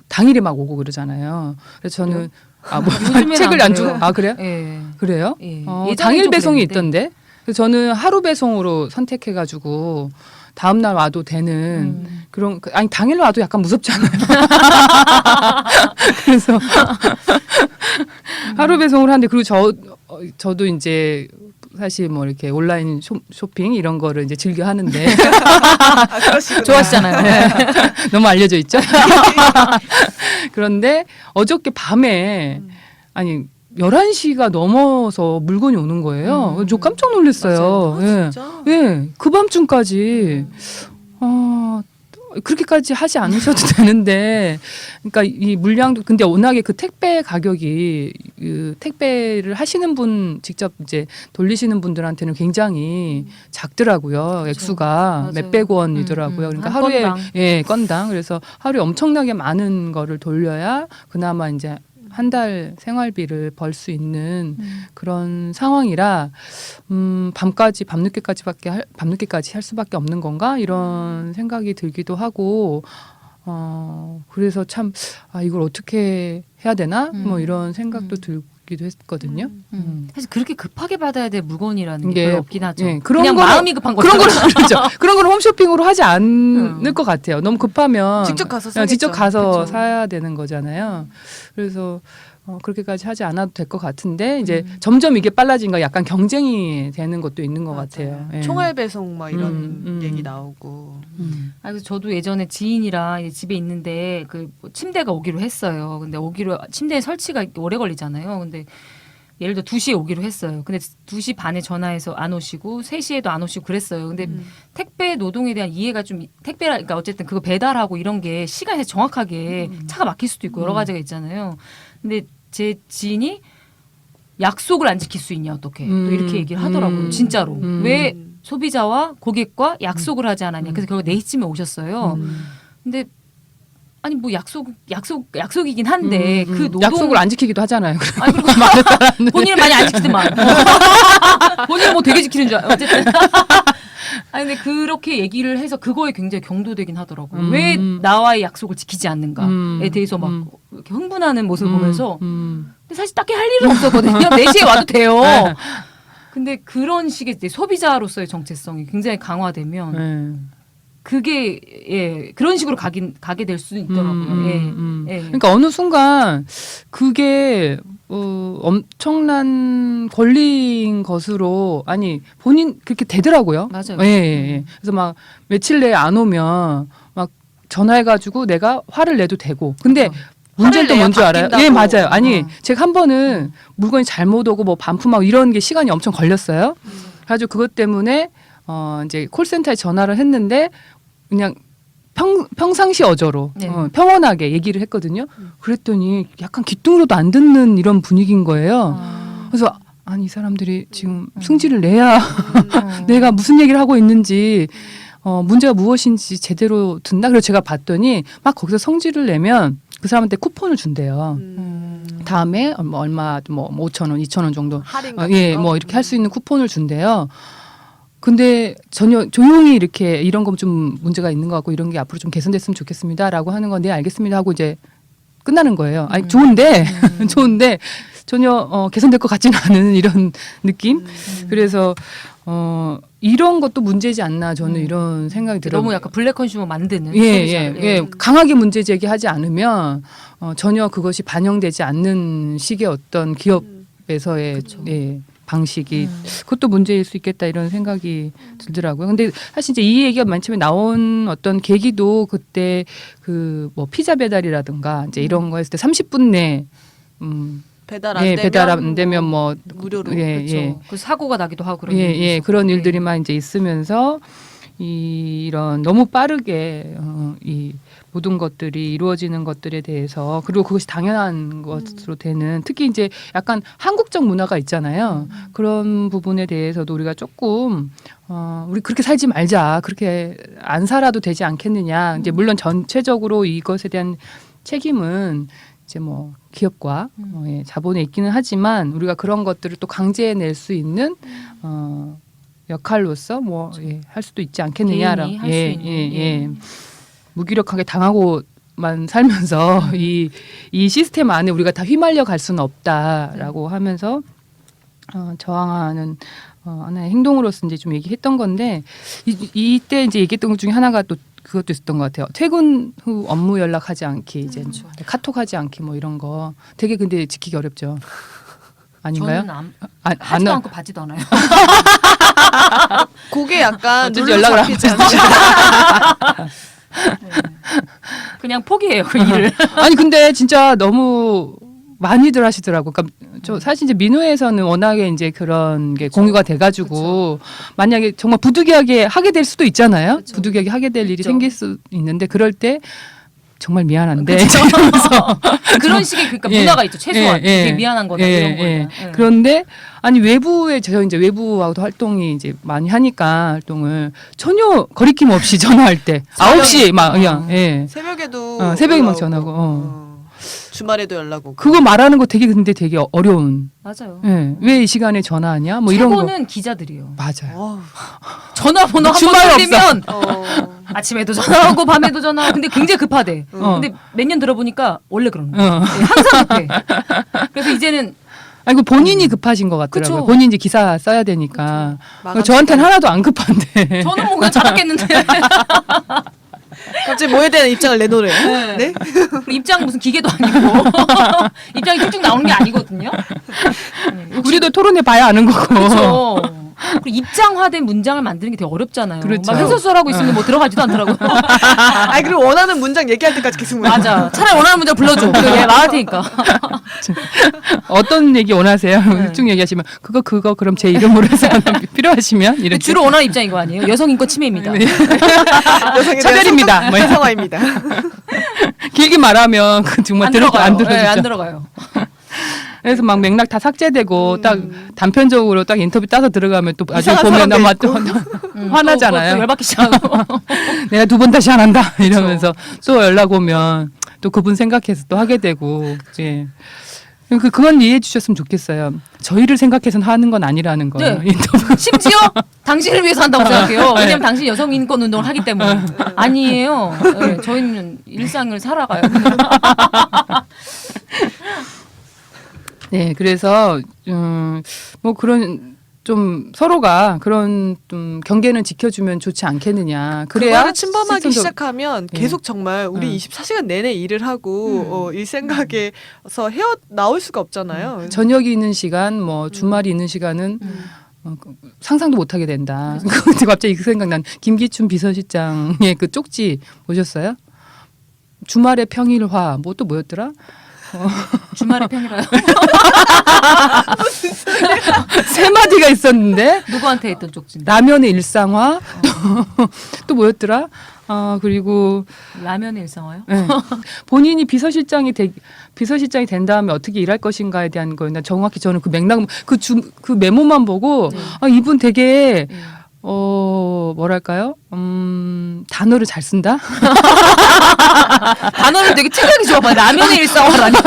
당일에 막 오고 그러잖아요. 그래서 저는
요즘에는
책을
안
안 주고
그래요.
그래요?
예.
그래요?
예.
당일
예전엔
배송이
좀
있던데. 그래서 저는 하루 배송으로 선택해가지고 다음 날 와도 되는 그런 아니 당일 와도 약간 무섭잖아요. 그래서 하루 배송을 하는데 그리고 저도 이제 사실 뭐 이렇게 온라인 쇼핑 이런 거를 이제 즐겨 하는데
그러시구나.
좋아하시잖아요.
네. 너무 알려져 있죠. 그런데 어저께 밤에 아니 11시가 넘어서 물건이 오는 거예요. 저 깜짝 놀랐어요.
아,
예.
진짜?
예. 그 밤중까지 그렇게까지 하지 않으셔도 되는데, 그러니까 이 물량도 근데 워낙에 그 택배 가격이 그 택배를 하시는 분 직접 이제 돌리시는 분들한테는 굉장히 작더라고요. 액수가
맞아요.
몇백 원이더라고요. 그러니까
한
하루에
건당.
건당 그래서 하루에 엄청나게 많은 거를 돌려야 그나마 이제 한 달 생활비를 벌 수 있는 그런 상황이라 밤늦게까지 할 수밖에 없는 건가 이런 생각이 들기도 하고 그래서 참 이걸 어떻게 해야 되나 뭐 이런 생각도 들기도 했거든요.
사실 그렇게 급하게 받아야 될 물건이라는
예.
게 별로 없긴 하죠.
예,
그냥
거는-
마음이 급한 거죠.
그런 거는 그렇죠. 그런 걸 홈쇼핑으로 하지 않을 것 같아요. 너무 급하면
직접 가서 사겠죠.
직접 가서
그쵸.
사야 되는 거잖아요. 그래서 그렇게까지 하지 않아도 될 것 같은데 이제 점점 이게 빨라진가 약간 경쟁이 되는 것도 있는 것 같아요. 예.
총알 배송 막 이런
음.
얘기 나오고.
그래서 저도 예전에 지인이랑 이제 집에 있는데 그뭐 침대가 오기로 했어요. 근데 침대 설치가 오래 걸리잖아요. 근데 예를 들어 2시에 오기로 했어요. 근데 2시 반에 전화해서 안 오시고 3시에도 안 오시고 그랬어요. 근데 택배 노동에 대한 이해가 좀 그러니까 어쨌든 그거 배달하고 이런 게 시간에 정확하게 차가 막힐 수도 있고 여러 가지가 있잖아요. 근데 제 지인이 약속을 안 지킬 수 있냐 어떻게 또 이렇게 얘기를 하더라고요. 진짜로. 왜 소비자와 고객과 약속을 하지 않았냐. 그래서 결국 4시쯤에 오셨어요. 근데 아니 뭐 약속이긴 한데 그 노동
약속을 안 지키기도 하잖아요.
아니 그리고 본인은 많이 안 지키더만. 본인은 뭐 되게 지키는 줄 알아요. 어쨌든. 아니 근데 그렇게 얘기를 해서 그거에 굉장히 경도되긴 하더라고요. 왜 나와의 약속을 지키지 않는가에 대해서 막 이렇게 흥분하는 모습을 보면서 근데 사실 딱히 할 일은 없었거든요. 4시에 와도 돼요. 근데 그런 식의 이제 소비자로서의 정체성이 굉장히 강화되면 그게 그런 식으로 가게 될 수는 있더라고요. 예.
그러니까 어느 순간 그게 엄청난 권리인 것으로 아니 본인 그렇게 되더라고요.
맞아요.
예. 그래서 막 며칠 내에 안 오면 막 전화해가지고 내가 화를 내도 되고. 근데 문제는 또
화를
뭔지
내야
알아요?
바뀐다고.
예, 맞아요. 아니 제가 한 번은 물건이 잘못 오고 뭐 반품하고 이런 게 시간이 엄청 걸렸어요. 그래가지고 그것 때문에 이제 콜센터에 전화를 했는데 그냥 평상시 어조로
네.
평온하게 얘기를 했거든요. 그랬더니 약간 귀뚱으로도 안 듣는 이런 분위기인 거예요. 그래서 아니 이 사람들이 지금 승질을 내야 내가 무슨 얘기를 하고 있는지 문제가 무엇인지 제대로 듣나? 그래서 제가 봤더니 막 거기서 성질을 내면 그 사람한테 쿠폰을 준대요. 다음에 얼마 뭐 5,000원, 2,000원 정도
할인 같은 거?
뭐 이렇게 할 수 있는 쿠폰을 준대요. 근데 전혀 조용히 이렇게 이런 건 좀 문제가 있는 것 같고 이런 게 앞으로 좀 개선됐으면 좋겠습니다라고 하는 건 네 알겠습니다 하고 이제 끝나는 거예요. 아니 좋은데 좋은데 전혀 개선될 것 같지는 않은 이런 느낌. 그래서 이런 것도 문제지 않나 저는 이런 생각이 들어요.
너무 약간 블랙 컨슈머 만드는
예. 강하게 문제 제기하지 않으면 전혀 그것이 반영되지 않는 식의 어떤 기업에서의 방식이 그것도 문제일 수 있겠다 이런 생각이 들더라고요. 근데 사실 이제 이 얘기가 맨 처음에 나온 어떤 계기도 그때 그 뭐 피자 배달이라든가 이제 이런 거 했을 때 30분 내
배달 안 되면
배달 안 되면 뭐
무료로.
그렇죠. 그 사고가 나기도 하고 그런 일도
예,
있었고.
그런 일들이만 이제 있으면서 이런 너무 빠르게 이 모든 것들이 이루어지는 것들에 대해서 그리고 그것이 당연한 것으로 되는 특히 이제 약간 한국적 문화가 있잖아요. 그런 부분에 대해서도 우리가 조금 우리 그렇게 살지 말자. 그렇게 안 살아도 되지 않겠느냐. 이제 물론 전체적으로 이것에 대한 책임은 이제 뭐 기업과 자본에 있기는 하지만 우리가 그런 것들을 또 강제해낼 수 있는 역할로서 뭐 할 수도 있지 않겠느냐라고
개인이 할수 있는,
무기력하게 당하고만 살면서 이 시스템 안에 우리가 다 휘말려 갈 수는 없다라고 하면서 저항하는 하나의 행동으로서 이제 좀 얘기했던 건데 이때 이제 얘기했던 것 중에 하나가 또 그것도 있었던 것 같아요. 퇴근 후 업무 연락하지 않기, 이제 카톡하지 않기 뭐 이런 거 되게 근데 지키기 어렵죠. 아닌가요?
저는
안
하지도 않고 받지도 않아요.
그게 약간
어쩐지
룰로
연락을 안
잡히지 않죠.
네. 그냥 포기해요 그 일을.
아니 근데 진짜 너무 많이들 하시더라고. 그러니까 저 사실 이제 민우에서는 워낙에 이제 그런 게 공유가 돼가지고 만약에 정말 부득이하게 하게 될 수도 있잖아요.
그쵸.
부득이하게 하게 될 일이
있죠.
생길 수 있는데 그럴 때 정말 미안한데
그런 식의 그러니까
예.
문화가 있죠. 최소한
예, 예.
되게 미안한 거다
예,
이런
예.
거다. 예.
그런데 아니 외부에 저 이제 외부하고도 활동이 이제 많이 하니까 활동을 전혀 거리낌 없이 전화할 때 9시 막 그냥 예.
새벽에도
새벽에 막
연락
전화하고,
오고, 주말에도 연락 오고.
그거 말하는 거 되게 근데 되게 어려운.
맞아요.
예. 왜 이 시간에 전화하냐? 뭐 이런 거.
최고는 기자들이요.
맞아요.
어우,
전화번호 한 번
주말에
틀리면
어.
아침에도 전화하고 밤에도 전화하고 근데 굉장히 급하대.
어.
근데 몇 년 들어보니까 원래 그런 거예요.
어.
네, 항상 급해. 그래서 이제는
아니 그 본인이 급하신 것 같더라고요.
그쵸.
본인 이제 기사 써야 되니까.
마감
저한테는
시간이-
하나도 안 급한데.
저는 뭐 그냥 잘하겠는데
갑자기 뭐에 대한 입장을 내놓으래요. 네?
입장 무슨 기계도 아니고 입장이 쭉쭉 나오는 게 아니거든요.
우리도 토론해 봐야 아는 거고.
그렇죠. 그리고 입장화된 문장을 만드는 게 되게 어렵잖아요.
그렇죠.
막 횡설수설하고 있으면 뭐 들어가지도 않더라고요.
아니 그리고 원하는 문장 얘기할 때까지 계속
맞아. 차라리 원하는 문장 불러줘. 내가 말할 테니까.
어떤 얘기 원하세요?
네.
쭉 얘기하시면 그거 그럼 제 이름으로 해서 필요하시면 이렇게.
주로 원하는 입장인 거 아니에요? 여성 인권 침해입니다.
네.
여성에 대한
차별입니다. 뭐
성화입니다.
길게 말하면 그 정말
안
들어
들어가요.
안 들어주죠.
네, 안 들어가요.
그래서 막 맥락 다 삭제되고 딱 단편적으로 딱 인터뷰 따서 들어가면 또 나중에
이상한
보면 아마
사람도
또 화나잖아요.
또 열받기 시작하고.
내가 2번 다시 안 한다 이러면서 또 연락 오면 또 그분 생각해서 또 하게 되고 예. 그건 이해해 주셨으면 좋겠어요. 저희를 생각해서는 하는 건 아니라는 거.
네.
인터뷰.
심지어 당신을 위해서 한다고 생각해요. 왜냐면 당신 여성 인권 운동을 하기 때문에. 아니에요. 네, 저희는 일상을 살아가요.
네, 그래서 뭐 그런 좀 서로가 그런 좀 경계는 지켜주면 좋지 않겠느냐. 그래야
그거를 침범하기
실질적으로-
시작하면
예.
계속 정말 우리 24시간 내내 일을 하고 일 생각에서 헤어 나올 수가 없잖아요.
저녁이 있는 시간, 뭐 주말이 있는 시간은 상상도 못하게 된다. 근데 갑자기 그 생각난 김기춘 비서실장의 그 쪽지 보셨어요? 주말의 평일화 뭐 또 뭐였더라?
주말에 평일화요.
세 마디가 있었는데
누구한테 했던 쪽지인데?
라면의 일상화 또 뭐였더라? 그리고
라면의 일상화요?
네. 본인이 비서실장이 된 다음에 어떻게 일할 것인가에 대한 거였나 정확히 저는 그 맥락 그 메모만 보고
네.
이분 되게
네.
뭐랄까요? 단어를 잘 쓴다?
단어를 되게 특이하게 좋아봐요. 라면의 일상화라니.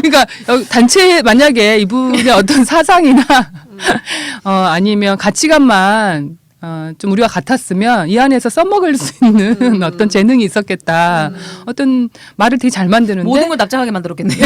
그러니까 단체 만약에 이분의 어떤 사상이나 아니면 가치관만 좀 우리가 같았으면 이 안에서 써먹을 수 있는 어떤 재능이 있었겠다. 어떤 말을 되게 잘 만드는데
모든 걸 납작하게 만들었겠네요.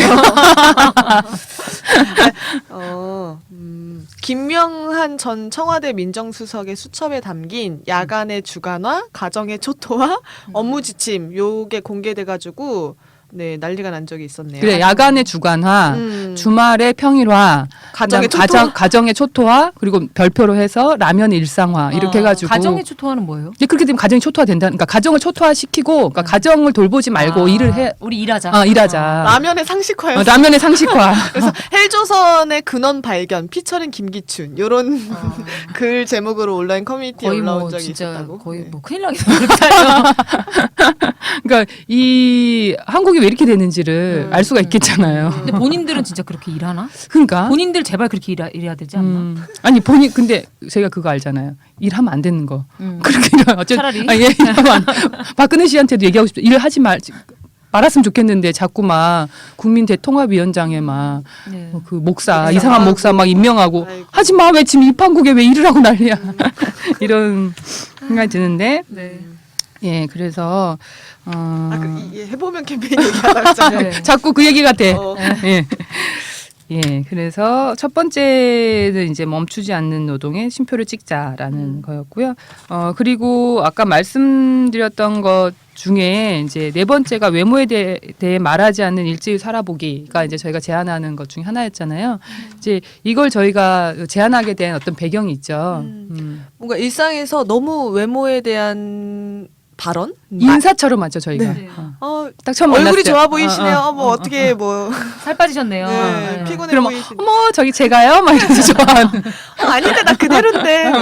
김명한 전 청와대 민정수석의 수첩에 담긴 야간의 주간화, 가정의 초토화, 업무 지침 요게 공개돼가지고 네 난리가 난 적이 있었네요.
그래 야간의 주간화, 주말의 평일화,
가정의
그다음
초토화.
가정의 초토화 그리고 별표로 해서 라면 일상화 이렇게 해가지고
가정의 초토화는 뭐예요?
이제 그렇게 되면 가정이 초토화된다. 그러니까 가정을 초토화시키고 그러니까 가정을 돌보지 말고 일을 해.
우리 일하자.
일하자.
라면의 상식화였어요.
라면의 상식화.
그래서 헬조선의 근원 발견 피처링 김기춘 요런 글 제목으로 온라인 커뮤니티에
거의
올라온
뭐
적이
진짜
있었다고.
거의
네.
뭐 큰일 나겠다. 그렇게 살면.
그러니까 이 한국이 왜 이렇게 되는지를 알 수가 있겠잖아요.
근데 본인들은 진짜 그렇게 일하나?
그러니까
본인들 제발 그렇게 일해야 되지 않나?
아니 본인 근데 제가 그거 알잖아요. 일하면 안 되는 거.
음.
그렇게 어쨌든
차라리?
일하면 박근혜 씨한테도 얘기하고 싶죠. 일하지 말았으면 좋겠는데 자꾸 막 국민 대통합위원장에 막
네.
그 목사
네.
이상한 목사 막 임명하고
아이고.
하지 마 왜 지금 이 판국에 왜 일을 하고 난리야 이런 생각이 드는데
네.
예 그래서
해보면 캠페인 얘기하다 했잖아요.
네.
자꾸 그 얘기 같아.
어.
예. 예, 그래서 첫 번째는 이제 멈추지 않는 노동에 쉼표를 찍자라는 거였고요. 그리고 아까 말씀드렸던 것 중에 이제 네 번째가 외모에 대해 말하지 않는 일주일 살아보기가 이제 저희가 제안하는 것 중에 하나였잖아요. 이제 이걸 저희가 제안하게 된 어떤 배경이 있죠.
뭔가 일상에서 너무 외모에 대한 발언?
인사처럼 하죠 저희가.
네.
딱 처음
얼굴이
만났을 때.
좋아 보이시네요. 뭐 어떻게 뭐
살 빠지셨네요.
네,
네.
피곤해
그럼
보이시네.
어머 저기 제가요? 막 이러면서 좋아하는.
아닌데 나 그대로인데.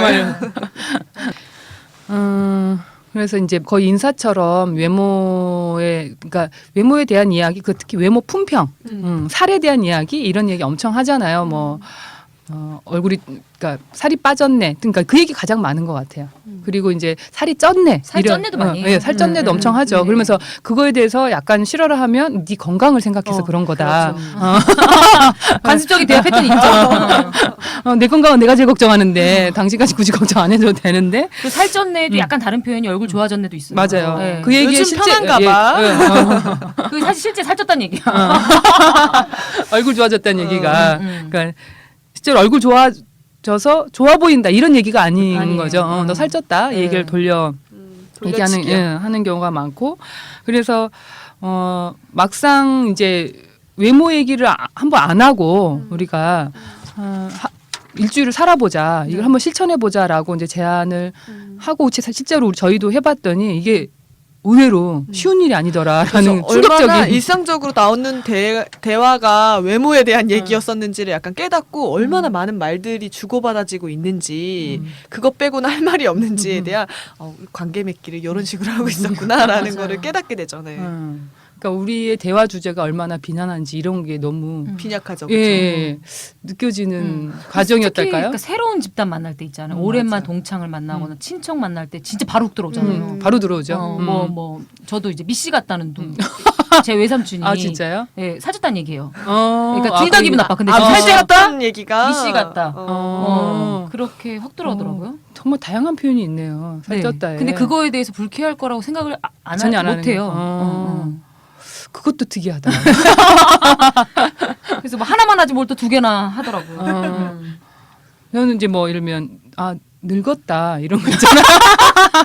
그래서 이제 거의 인사처럼 그러니까 외모에 대한 이야기, 그 특히 외모 품평, 살에 대한 이야기 이런 얘기 엄청 하잖아요. 뭐 얼굴이 그러니까 살이 빠졌네. 그러니까 그 얘기 가장 많은 것 같아요. 그리고 이제 살이 쪘네.
살 쪘네도 많이 해요.
예, 살 쪘네도 엄청 하죠.
네.
그러면서 그거에 대해서 약간 싫어를 하면 네 건강을 생각해서 그런 거다.
그렇죠.
관습적인 대화 패턴이 있죠.
내 건강은 내가 제일 걱정하는데 당신까지 굳이 걱정 안 해줘도 되는데.
그 살 쪘네도 약간 다른 표현이 얼굴 좋아졌네도 있어요.
맞아요.
네.
그 얘기에
요즘
실제
편한가 봐.
그 사실 실제 살쪘다는 얘기야.
얼굴 좋아졌다는 얘기가 그러니까 실제로 얼굴 좋아져서 좋아 보인다 이런 얘기가 아닌
아니에요.
거죠. 너 살쪘다 이
네.
얘기를 얘기하는
돌려치기야.
하는 경우가 많고 그래서 막상 이제 외모 얘기를 한번 안 하고 우리가 일주일을 살아보자 이걸 한번 실천해 보자라고 이제 제안을 하고 실제로 저희도 해봤더니 이게 의외로 쉬운 일이 아니더라라는
그래서 얼마나
충격적인
일상적으로 나오는 대화가 외모에 대한 얘기였었는지를 약간 깨닫고 얼마나 많은 말들이 주고받아지고 있는지 그것 빼고는 할 말이 없는지에 대한 관계 맺기를 이런 식으로 하고 있었구나라는
맞아요.
거를 깨닫게 되죠. 네.
그러니까 우리의 대화 주제가 얼마나 비난한지 이런 게 너무
빈약하죠.
예, 느껴지는 과정이었달까요?
그러니까 새로운 집단 만날 때 있잖아요. 오랜만 동창을 만나거나 친척 만날 때 진짜 바로 훅 들어오잖아요.
바로 들어오죠.
뭐 저도 이제 미씨 같다는 제 외삼촌이
아 진짜요?
예, 사줬다는 얘기예요.
어,
그러니까 둘 다 기분 나빠. 근데
살찌
살찌
같다는 얘기가
미씨 같다.
어.
그렇게 확 들어오더라고요.
정말 다양한 표현이 있네요.
네.
살쪘다에.
근데 그거에 대해서 불쾌할 거라고 생각을
전혀 안 하는
못해요.
거. 그것도 특이하다.
그래서 뭐 하나만 하지 뭘 또 두 개나 하더라고요.
저는 이제 뭐 이러면 늙었다 이런 거 있잖아.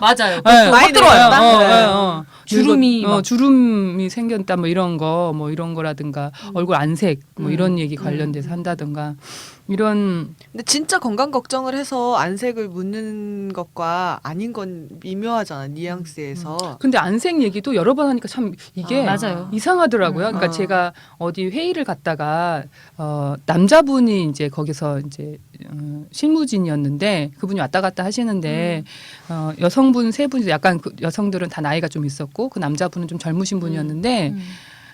맞아요.
네.
많이 들어요.
주름이 막-
주름이 생겼다 뭐 이런 거라든가 얼굴 안색 뭐 이런 얘기 관련돼서 한다든가 이런
근데 진짜 건강 걱정을 해서 안색을 묻는 것과 아닌 건 미묘하잖아. 뉘앙스에서.
근데 안색 얘기도 여러 번 하니까 참 이게
맞아요.
이상하더라고요. 그러니까 제가 어디 회의를 갔다가 남자분이 이제 거기서 이제 실무진이었는데 그분이 왔다 갔다 하시는데 여성분 세 분이 약간 그 여성들은 다 나이가 좀 있었고 그 남자분은 좀 젊으신 분이었는데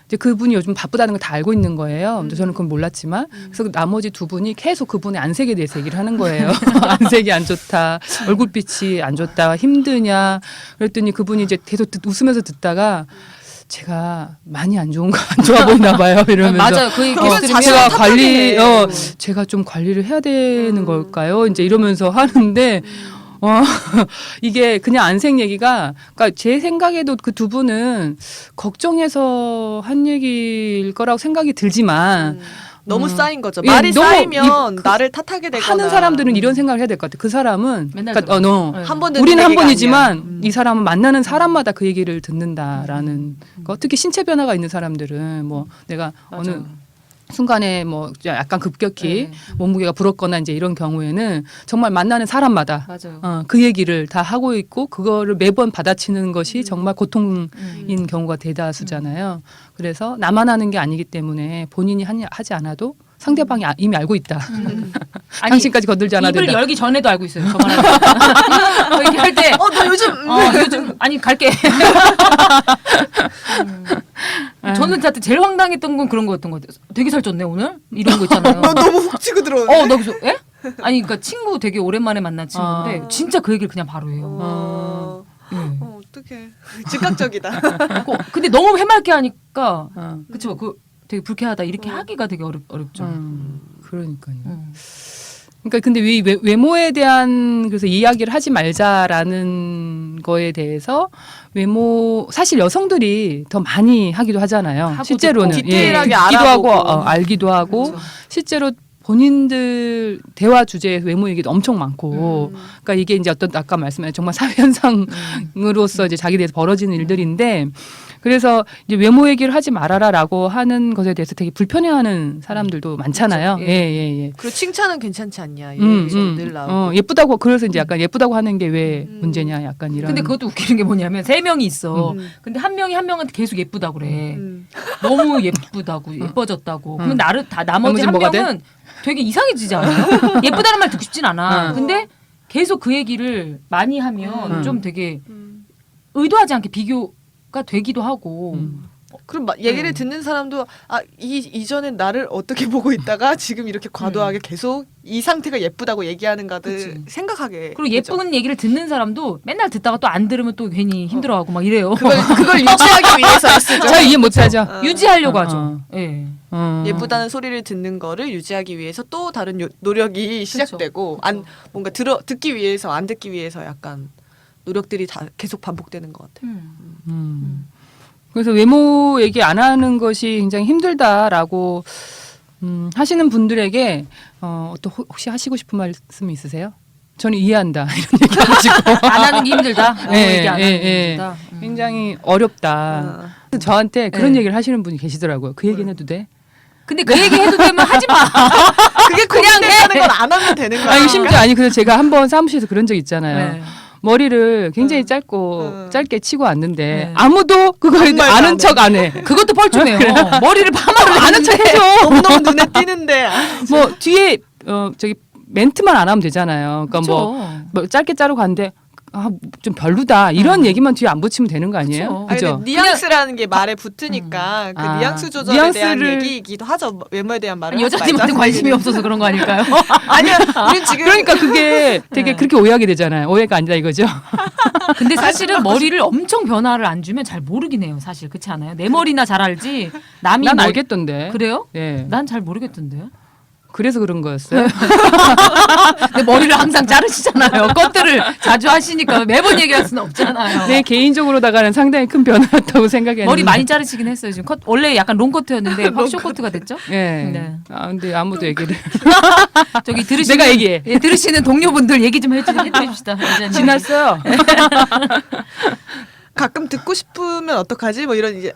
이제 그분이 요즘 바쁘다는 걸 다 알고 있는 거예요. 근데 저는 그건 몰랐지만 그래서 그 나머지 두 분이 계속 그분의 안색에 대해서 얘기를 하는 거예요. 안색이 안 좋다, 얼굴빛이 안 좋다, 힘드냐. 그랬더니 그분이 이제 계속 웃으면서 듣다가 제가 많이 안 좋아 보이나 봐요. 이러면서
맞아요. 그 얘기 계속 들으면
제가
탓하게 해.
제가 좀 관리를 해야 되는 걸까요? 이제 이러면서 하는데 이게 그냥 안색 얘기가 그러니까 제 생각에도 그 두 분은 걱정해서 한 얘기일 거라고 생각이 들지만
너무 쌓인 거죠.
예,
말이
너무
쌓이면 나를 탓하게 되거나
하는 사람들은 이런 생각을 해야 될 것 같아. 그 사람은
맨날
그러니까
들어요. 네.
한 번 듣는
우리는 한
얘기가
번이지만
아니야.
이 사람은 만나는 사람마다 그 얘기를 듣는다라는 거. 특히 신체 변화가 있는 사람들은 뭐 내가 어느
맞아요.
순간에 뭐 약간 급격히
네.
몸무게가 불었거나 이제 이런 경우에는 정말 만나는 사람마다
맞아요.
그 얘기를 다 하고 있고 그거를 매번 받아치는 것이 정말 고통인 경우가 대다수잖아요. 그래서 나만 하는 게 아니기 때문에 본인이 하지 않아도 상대방이 이미 알고 있다.
아니,
당신까지 건들지 않아도
입을
된다.
열기 전에도 알고 있어요. 저만 뭐 이렇게 할 때.
너 요즘
요즘 아니 갈게. 저는 진짜 제일 황당했던 건 그런 거였던 것 같아요. 되게 살쪘네 오늘 이런 거 있잖아요.
너 너무 훅 치고 들어오네.
너 무슨 예? 아니 그러니까 친구 되게 오랜만에 만난 친구인데 진짜 그 얘기를 그냥 바로 해요. 예.
어떡해. 즉각적이다.
근데 너무 해맑게 하니까 그쵸 그 되게 불쾌하다
어.
이렇게 하기가 되게 어렵죠.
그러니까요. 그러니까 근데 외모에 대한 그래서 이야기를 하지 말자라는 거에 대해서 외모 사실 여성들이 더 많이 하기도 하잖아요.
하고
실제로는
듣고 디테일하게
듣기도
알아보고.
하고 알기도 하고
그렇죠.
실제로 본인들 대화 주제에 외모 얘기도 엄청 많고 그러니까 이게 이제 어떤 아까 말씀하신 정말 사회 현상으로서 이제 자기 대해서 벌어지는 일들인데 그래서 이제 외모 얘기를 하지 말아라라고 하는 것에 대해서 되게 불편해하는 사람들도 많잖아요.
그렇죠.
예.
그리고 칭찬은 괜찮지 않냐 이런 얘기가 늘 나오고.
예쁘다고 그래서 이제 약간 예쁘다고 하는 게 왜 문제냐 약간 이런.
근데 그것도 웃기는 게 뭐냐면 3명이 있어.
음.
근데 한 명이 한 명한테 계속 예쁘다고 그래.
음.
너무 예쁘다고 예뻐졌다고. 그러면 나머지
나머지는
한
뭐가 돼?
명은 되게 이상해지지 않아요? 예쁘다는 말 듣고 싶진 않아. 근데 계속 그 얘기를 많이 하면 좀 되게 의도하지 않게 비교가 되기도 하고.
그럼 얘기를 듣는 사람도 이전엔 나를 어떻게 보고 있다가 지금 이렇게 과도하게 계속 이 상태가 예쁘다고 얘기하는가를
그치.
생각하게
그리고 예쁜 얘기를 듣는 사람도 맨날 듣다가 또 안 들으면 또 괜히 힘들어하고 막 이래요.
그걸 유지하기 위해서 애쓰죠.
잘 이해 못하죠.
유지하려고 하죠. 예.
예쁘다는 소리를 듣는 거를 유지하기 위해서 또 다른 노력이 시작되고 뭔가 듣기 위해서 안 듣기 위해서 약간 노력들이 다 계속 반복되는 것 같아요.
그래서 외모 얘기 안 하는 것이 굉장히 힘들다라고 하시는 분들에게 또 혹시 하시고 싶은 말씀 있으세요? 저는 이해한다 이런 얘기 하시고
안 하는 게 힘들다. 얘기 안 하는 게 힘들다.
굉장히 어렵다. 저한테 그런 얘기를 하시는 분이 계시더라고요. 그 얘기는 해도 돼?
근데 그 얘기 해도 되면 하지 마.
그게 그냥 하는 건 안 하면 되는 거야.
아니 심지어 그래서 제가 한번 사무실에서 그런 적 있잖아요.
네.
머리를 굉장히 짧게 치고 왔는데
네.
아무도 그걸
아무 말도
아는
안
척 안 해.
그것도 뻘쭘해요. 머리를 파마를
아는 척 해줘.
너무너무 눈에 띄는데
뭐 뒤에 저기 멘트만 안 하면 되잖아요. 그러니까 뭐 짧게 자르고 갔는데 좀 별로다 이런 얘기만 뒤에 안 붙이면 되는 거 아니에요?
아니,
그죠?
근데 뉘앙스라는 게 말에 붙으니까 그 뉘앙스 조절에 대한 얘기이기도 하죠. 외모에 대한 말을
여자님한테 관심이 없어서 그런 거 아닐까요?
아니야. 우린 지금
그러니까 그게 되게 그렇게 오해하게 되잖아요. 오해가 아니다 이거죠.
근데 사실은 머리를 엄청 변화를 안 주면 잘 모르긴 해요. 사실 그렇지 않아요? 내 머리나 잘 알지. 남이
난 알겠던데.
그래요?
예.
난 잘 모르겠던데요.
그래서 그런 거였어요.
근데 머리를 항상 자르시잖아요. 컷들을 자주 하시니까 매번 얘기할 수는 없잖아요.
내 개인적으로다가는 상당히 큰 변화였다고 생각했는데.
머리 많이 자르시긴 했어요. 지금 컷 원래 약간 롱커트였는데 확 쇼커트가 됐죠?
예.
네.
근데 아무도 얘기를.
저기 들으시는
내가 얘기해.
예, 들으시는 동료분들 얘기 좀 해주십시다.
지났어요.
가끔 듣고 싶으면 어떡하지? 뭐 이런 이제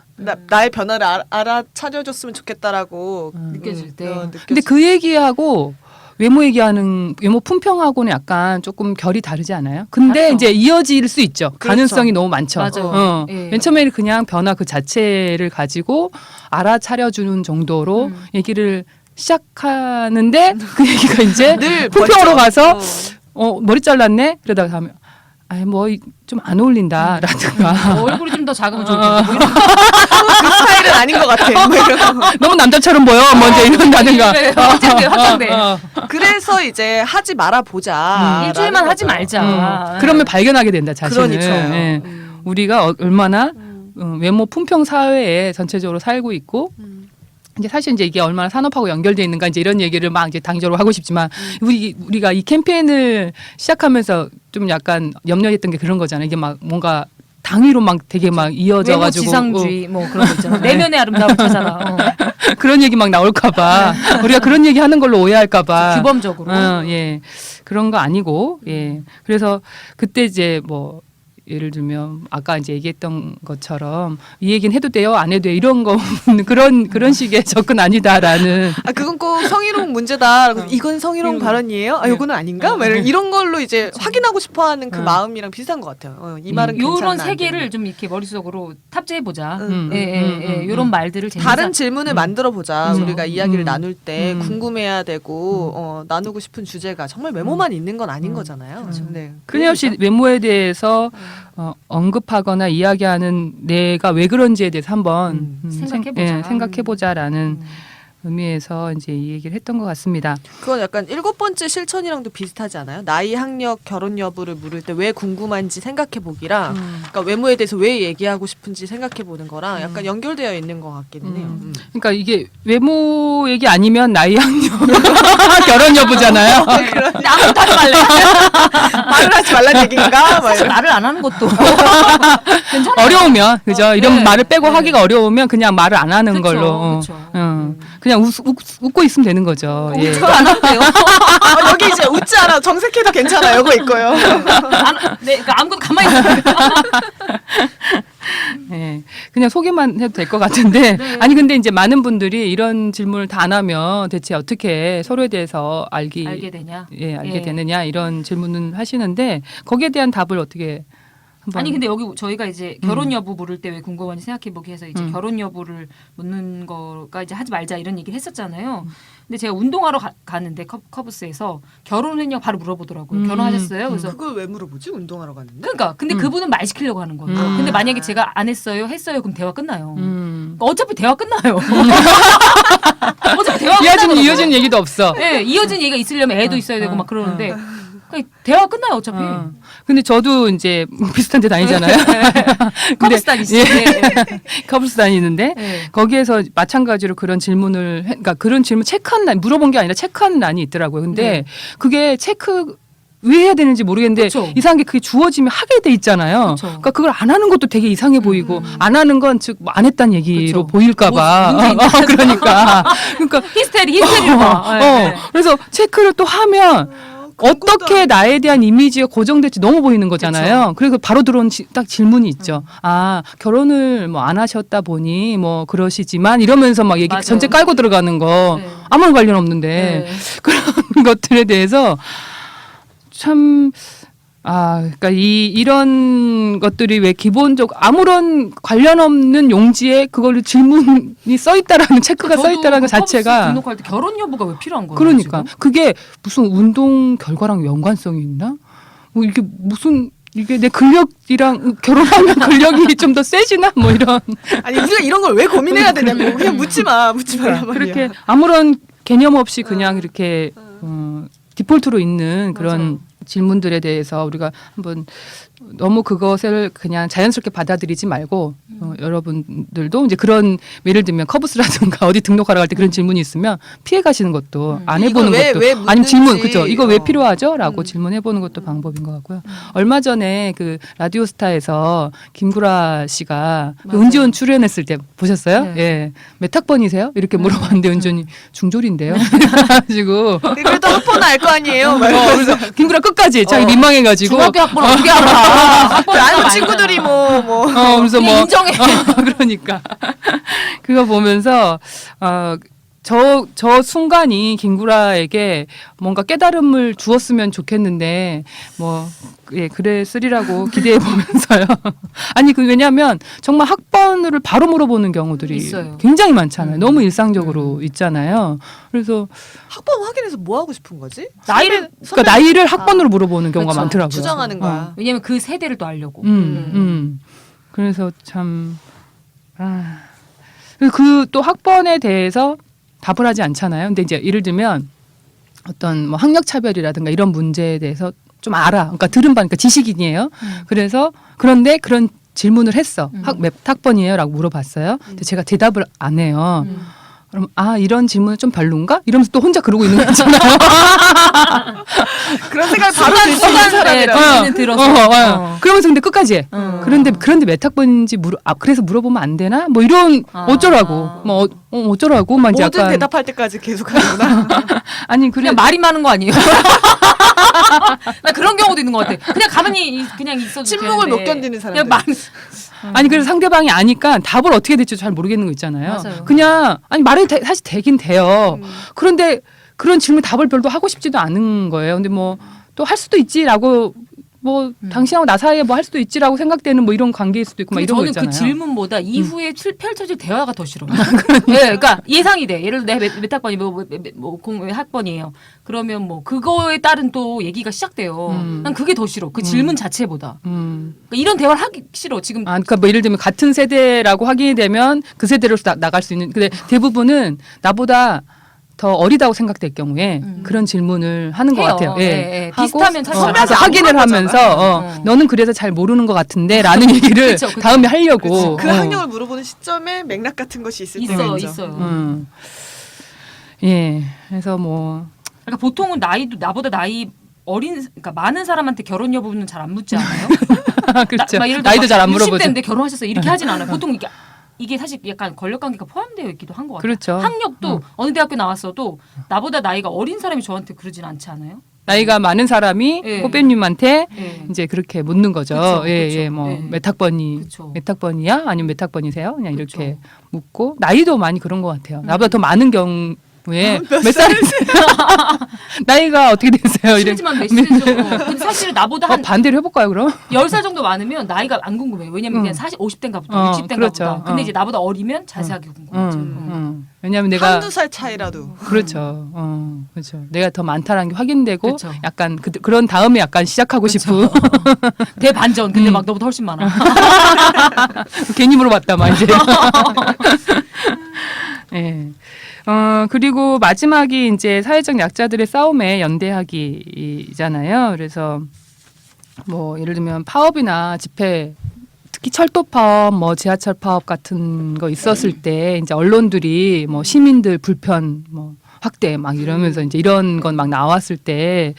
나의 변화를 알아차려줬으면 좋겠다라고
느껴질 때.
근데 그 얘기하고 외모 얘기하는 외모 품평하고는 약간 조금 결이 다르지 않아요? 근데
다르죠.
이제 이어질 수 있죠.
그렇죠.
가능성이 너무 많죠.
맞아요. 예.
맨 처음에는 그냥 변화 그 자체를 가지고 알아차려주는 정도로 얘기를 시작하는데 그 얘기가 이제
늘
품평으로
벌써.
가서 머리 잘랐네? 그러다가 하면 뭐 좀 안 어울린다라든가
얼굴이 좀 더 작으면 좋겠다. 뭐 이런
그 스타일은 아닌 것 같아. 뭐 이런 거.
너무 남자처럼 보여 먼저 이런다든가
확장돼.
그래서 이제 하지 말아 보자.
일주일만 하지 말자.
그러면 발견하게 된다 자신을.
그러니까요.
예. 우리가 얼마나 외모 품평 사회에 전체적으로 살고 있고 이제 사실 이제 이게 얼마나 산업하고 연결돼 있는가 이제 이런 얘기를 막 이제 당위적으로 하고 싶지만 우리가 이 캠페인을 시작하면서 좀 약간 염려했던 게 그런 거잖아요. 이게 막 뭔가 당위로 막 되게 막 이어져
외모
가지고
지상주의 뭐 그런 거 있잖아. 내면의 아름다움을 찾아라.
그런 얘기 막 나올까봐 우리가 그런 얘기 하는 걸로 오해할까봐
규범적으로.
예 그런 거 아니고 예 그래서 그때 이제 뭐 예를 들면 아까 이제 얘기했던 것처럼 이 얘기는 해도 돼요 안 해도 돼요 이런 거 그런 식의 접근 아니다라는
그건 꼭 성희롱 문제다. 이건 성희롱 발언이에요? 이거는 아닌가? 막 이런 걸로 이제 확인하고 싶어하는 그 마음이랑 비슷한 것 같아요. 이 말은 괜찮나?
요런
안
세 개를
되나?
좀 이렇게 머릿속으로 탑재해 보자.
음.
요런 말들을
다른 질문을 만들어 보자. 우리가 이야기를 나눌 때
음.
궁금해야 되고 나누고 싶은 주제가 정말 외모만 있는 건 아닌 거잖아요. 네.
끊임없이 외모에 대해서 언급하거나 이야기하는 내가 왜 그런지에 대해서 한번
생각해보자.
생각해보자라는 의미에서 이제 이 얘기를 했던 것 같습니다.
그건 약간 7번째 실천이랑도 비슷하지 않아요? 나이, 학력, 결혼 여부를 물을 때 왜 궁금한지 생각해 보기랑 그러니까 외모에 대해서 왜 얘기하고 싶은지 생각해 보는 거랑 약간 연결되어 있는 것 같기는 해요.
그러니까 이게 외모 얘기 아니면 나이, 학력, 결혼 여부잖아요.
근데 아무것도 하지 말래.
말을 하지 말란 얘기인가? 막
사실
이런.
말을 안 하는 것도 괜찮아요.
어려우면 그죠? 이런
네.
말을 빼고
네.
하기가 어려우면 그냥 말을 안 하는
그쵸,
걸로.
그쵸.
그냥 웃고 있으면 되는 거죠. 예.
저도 안 하면 돼요.
여기 이제 웃지 않아. 정색해도 괜찮아요. 이거 있고요.
네, 그러니까 아무것도 가만히 있어요.
예. 그냥 소개만 해도 될 것 같은데 아니 근데 이제 많은 분들이 이런 질문을 다 안 하면 대체 어떻게 서로에 대해서 알게
되냐?
알게 되느냐 이런 질문을 하시는데 거기에 대한 답을 어떻게 한번
아니 근데 여기 저희가 이제 결혼 여부 물을 때 왜 궁금한지 생각해보기 해서 이제 결혼 여부를 묻는 거가 이제 하지 말자 이런 얘기를 했었잖아요. 근데 제가 운동하러 가는데 커브스에서 결혼했냐고 바로 물어보더라고요. 결혼하셨어요? 그래서
그걸 왜 물어보지? 운동하러 갔는데?
그러니까 근데 그분은 말 시키려고 하는 거예요. 근데 만약에 제가 안 했어요, 했어요, 그럼 대화 끝나요. 그러니까 어차피 대화 끝나요. 어차피 대화
이어진 얘기도 없어.
네, 이어진 얘기가 있으려면 애도 있어야 되고 막 그러는데 그러니까 대화 끝나요 어차피.
근데 저도 이제 비슷한 데 다니잖아요.
커브스 다니시죠?
커브스 다니는데
네.
거기에서 마찬가지로 그런 질문을 그러니까 그런 질문 체크한 란 물어본 게 아니라 체크한 란이 있더라고요. 근데 그게 체크 왜 해야 되는지 모르겠는데
그쵸.
이상한 게 그게 주어지면 하게 돼 있잖아요.
그쵸.
그러니까 그걸 안 하는 것도 되게 이상해 보이고 안 하는 건 즉 안 했다는 얘기로
그쵸.
보일까봐.
뭐 문제 있는
그러니까
히스테리가. 네.
그래서 체크를 또 하면 어떻게 나에 대한 이미지가 고정될지 너무 보이는 거잖아요. 그래서 바로 들어온 딱 질문이 있죠. 아 결혼을 뭐 안 하셨다 보니 뭐 그러시지만 이러면서 막 얘기
맞아요.
전체 깔고 들어가는 거
네.
아무런 관련 없는데
네.
그런 것들에 대해서 참. 그러니까 이런 것들이 왜 기본적 아무런 관련 없는 용지에 그걸 질문이 써 있다라는 체크가 써 있다라는 것 자체가
등록할 때 결혼 여부가 왜 필요한 거예요?
그러니까
지금?
그게 무슨 운동 결과랑 연관성이 있나? 뭐 이게 무슨 이게 내 근력이랑 결혼하면 근력이 좀 더 세지나 뭐 이런
아니 우리가 이런 걸 왜 고민해야 되냐고. 그냥 묻지 말란 말이야.
그렇게 아무런 개념 없이 그냥 이렇게 디폴트로 있는 그런
맞아요.
질문들에 대해서 우리가 한번 너무 그것을 그냥 자연스럽게 받아들이지 말고 여러분들도 이제 그런 예를 들면 커브스라든가 어디 등록하러 갈 때 그런 질문이 있으면 피해 가시는 것도 안 해보는
이걸
것도
왜
아니면 질문
묻는지.
그죠 이거 왜 필요하죠?라고 질문해보는 것도 방법인 것 같고요. 얼마 전에 그 라디오스타에서 김구라 씨가 그
맞아요.
은지원 출연했을 때 보셨어요?
네.
예, 몇 학번이세요? 이렇게 물어봤는데 은지원이 중졸인데요. 그래가지고
그래도 학번은 알 거 아니에요. 막
그래서 김구라 끝까지 자기 민망해가지고
중학교 학번 어떻게 알아?
아는 친구들이 뭐
그래서
그냥
뭐
인정해.
그러니까 그거 보면서 저 순간이 김구라에게 뭔가 깨달음을 주었으면 좋겠는데 뭐 예, 그랬으리라고 기대해 보면서요. 아니 왜냐하면 정말 학번을 바로 물어보는 경우들이
있어요.
굉장히 많잖아요. 너무 일상적으로 있잖아요. 그래서
학번 확인해서 뭐 하고 싶은 거지?
나이를
그러니까 나이를 학번으로 물어보는 경우가
그렇죠.
많더라고요.
추정하는 거야.
왜냐면 그 세대를 또 알려고.
그래서 참 그 또 학번에 대해서 답을 하지 않잖아요. 근데 이제 예를 들면 어떤 뭐 학력 차별이라든가 이런 문제에 대해서 좀 알아. 그러니까 들은 바니까 지식인이에요. 그래서 그런데 그런 질문을 했어. 몇 학번이에요라고 물어봤어요. 근데 제가 대답을 안 해요. 그럼 이런 질문은 좀 별론가? 이러면서 또 혼자 그러고 있는 거 있잖아요.
그런 생각 바로 들 수 있는 사람이라.
본인은 들어서.
그러면서 근데 끝까지 해. 그런데 몇 학번인지 그래서 물어보면 안 되나? 뭐 이런 어쩌라고. 뭐 어쩌라고 막 이제
모든
약간
대답할 때까지 계속 하는구나.
아니
그냥 말이 많은 거 아니에요? 나 그런 경우도 있는 것 같아. 그냥 가만히 그냥 있어도
침묵을
되는데.
못 견디는
그냥
사람들.
말.
아니 그래서 상대방이 아니까 답을 어떻게 될지 잘 모르겠는 거 있잖아요.
맞아요.
그냥 말이 사실 되긴 돼요. 그런데 그런 질문 답을 별로 하고 싶지도 않은 거예요. 근데 뭐 또 할 수도 있지라고 뭐 당신하고 나 사이에 뭐 할 수도 있지라고 생각되는 뭐 이런 관계일 수도 있고 막
근데
이런 거
저는
있잖아요.
그 질문보다 이후에 펼쳐질 대화가 더 싫어. 네, 그러니까 예상이 돼. 예를 들어 내가 몇 학번이 학번이에요. 그러면 뭐 그거에 따른 또 얘기가 시작돼요. 난 그게 더 싫어. 그 질문 자체보다. 그러니까 이런 대화를 하기 싫어. 지금
그러니까 뭐 예를 들면 같은 세대라고 확인이 되면 그 세대로 나갈 수 있는. 근데 대부분은 나보다 더 어리다고 생각될 경우에 그런 질문을 하는 것
해요.
같아요.
예,
예.
예.
하고,
비슷하면 사실
가서
선배한테
확인을
안
하면서
물어보잖아.
너는 그래서 잘 모르는 것 같은데라는 얘기를
그쵸, 그쵸.
다음에 하려고.
그 학력을 물어보는 시점에 맥락 같은 것이 있을 때가 있죠.
있어요.
예. 그래서 뭐
그러니까 보통은 나보다 나이 그러니까 많은 사람한테 결혼 여부는 잘 안 묻지 않아요?
그렇죠.
막 예를 들어
나이도 잘 안 물어보죠.
60대인데 결혼하셨어요. 이렇게 하진 않아요. 보통 이게 사실 약간 권력관계가 포함되어 있기도 한 것 같아요.
그렇죠.
학력도 어느 대학교 나왔어도 나보다 나이가 어린 사람이 저한테 그러진 않지 않아요?
나이가 많은 사람이
예.
꽃뱀님한테
예.
이제 그렇게 묻는 거죠.
그쵸,
예,
그쵸.
예, 뭐
예.
몇 학번이
그쵸.
몇 학번이야? 아니면 몇 학번이세요? 그냥 이렇게
그쵸.
묻고 나이도 많이 그런 것 같아요. 나보다 더 많은 경우에 몇 살이세요? 나이가 어떻게 되세요?
실지만 몇 시죠? 근데 사실은 나보다 한
반대로 해볼까요, 그럼?
10살 정도 많으면 나이가 안 궁금해요. 왜냐면 그냥 50대인가 보다, 60대인가
그렇죠.
보다. 근데
어.
이제 나보다 어리면 자세하게 궁금하죠.
왜냐하면 내가
한두 살 차이라도.
그렇죠. 그렇죠. 내가 더 많다라는 게 확인되고
그쵸.
약간 그런 다음에 약간 시작하고 싶은
대반전. 근데 막 너보다 훨씬 많아.
괜히 물어봤다 막 이제. 예. 그리고 마지막이 이제 사회적 약자들의 싸움에 연대하기잖아요. 그래서 뭐 예를 들면 파업이나 집회, 특히 철도 파업, 뭐 지하철 파업 같은 거 있었을 때 이제 언론들이 뭐 시민들 불편 뭐 확대 막 이러면서 이제 이런 건 막 나왔을 때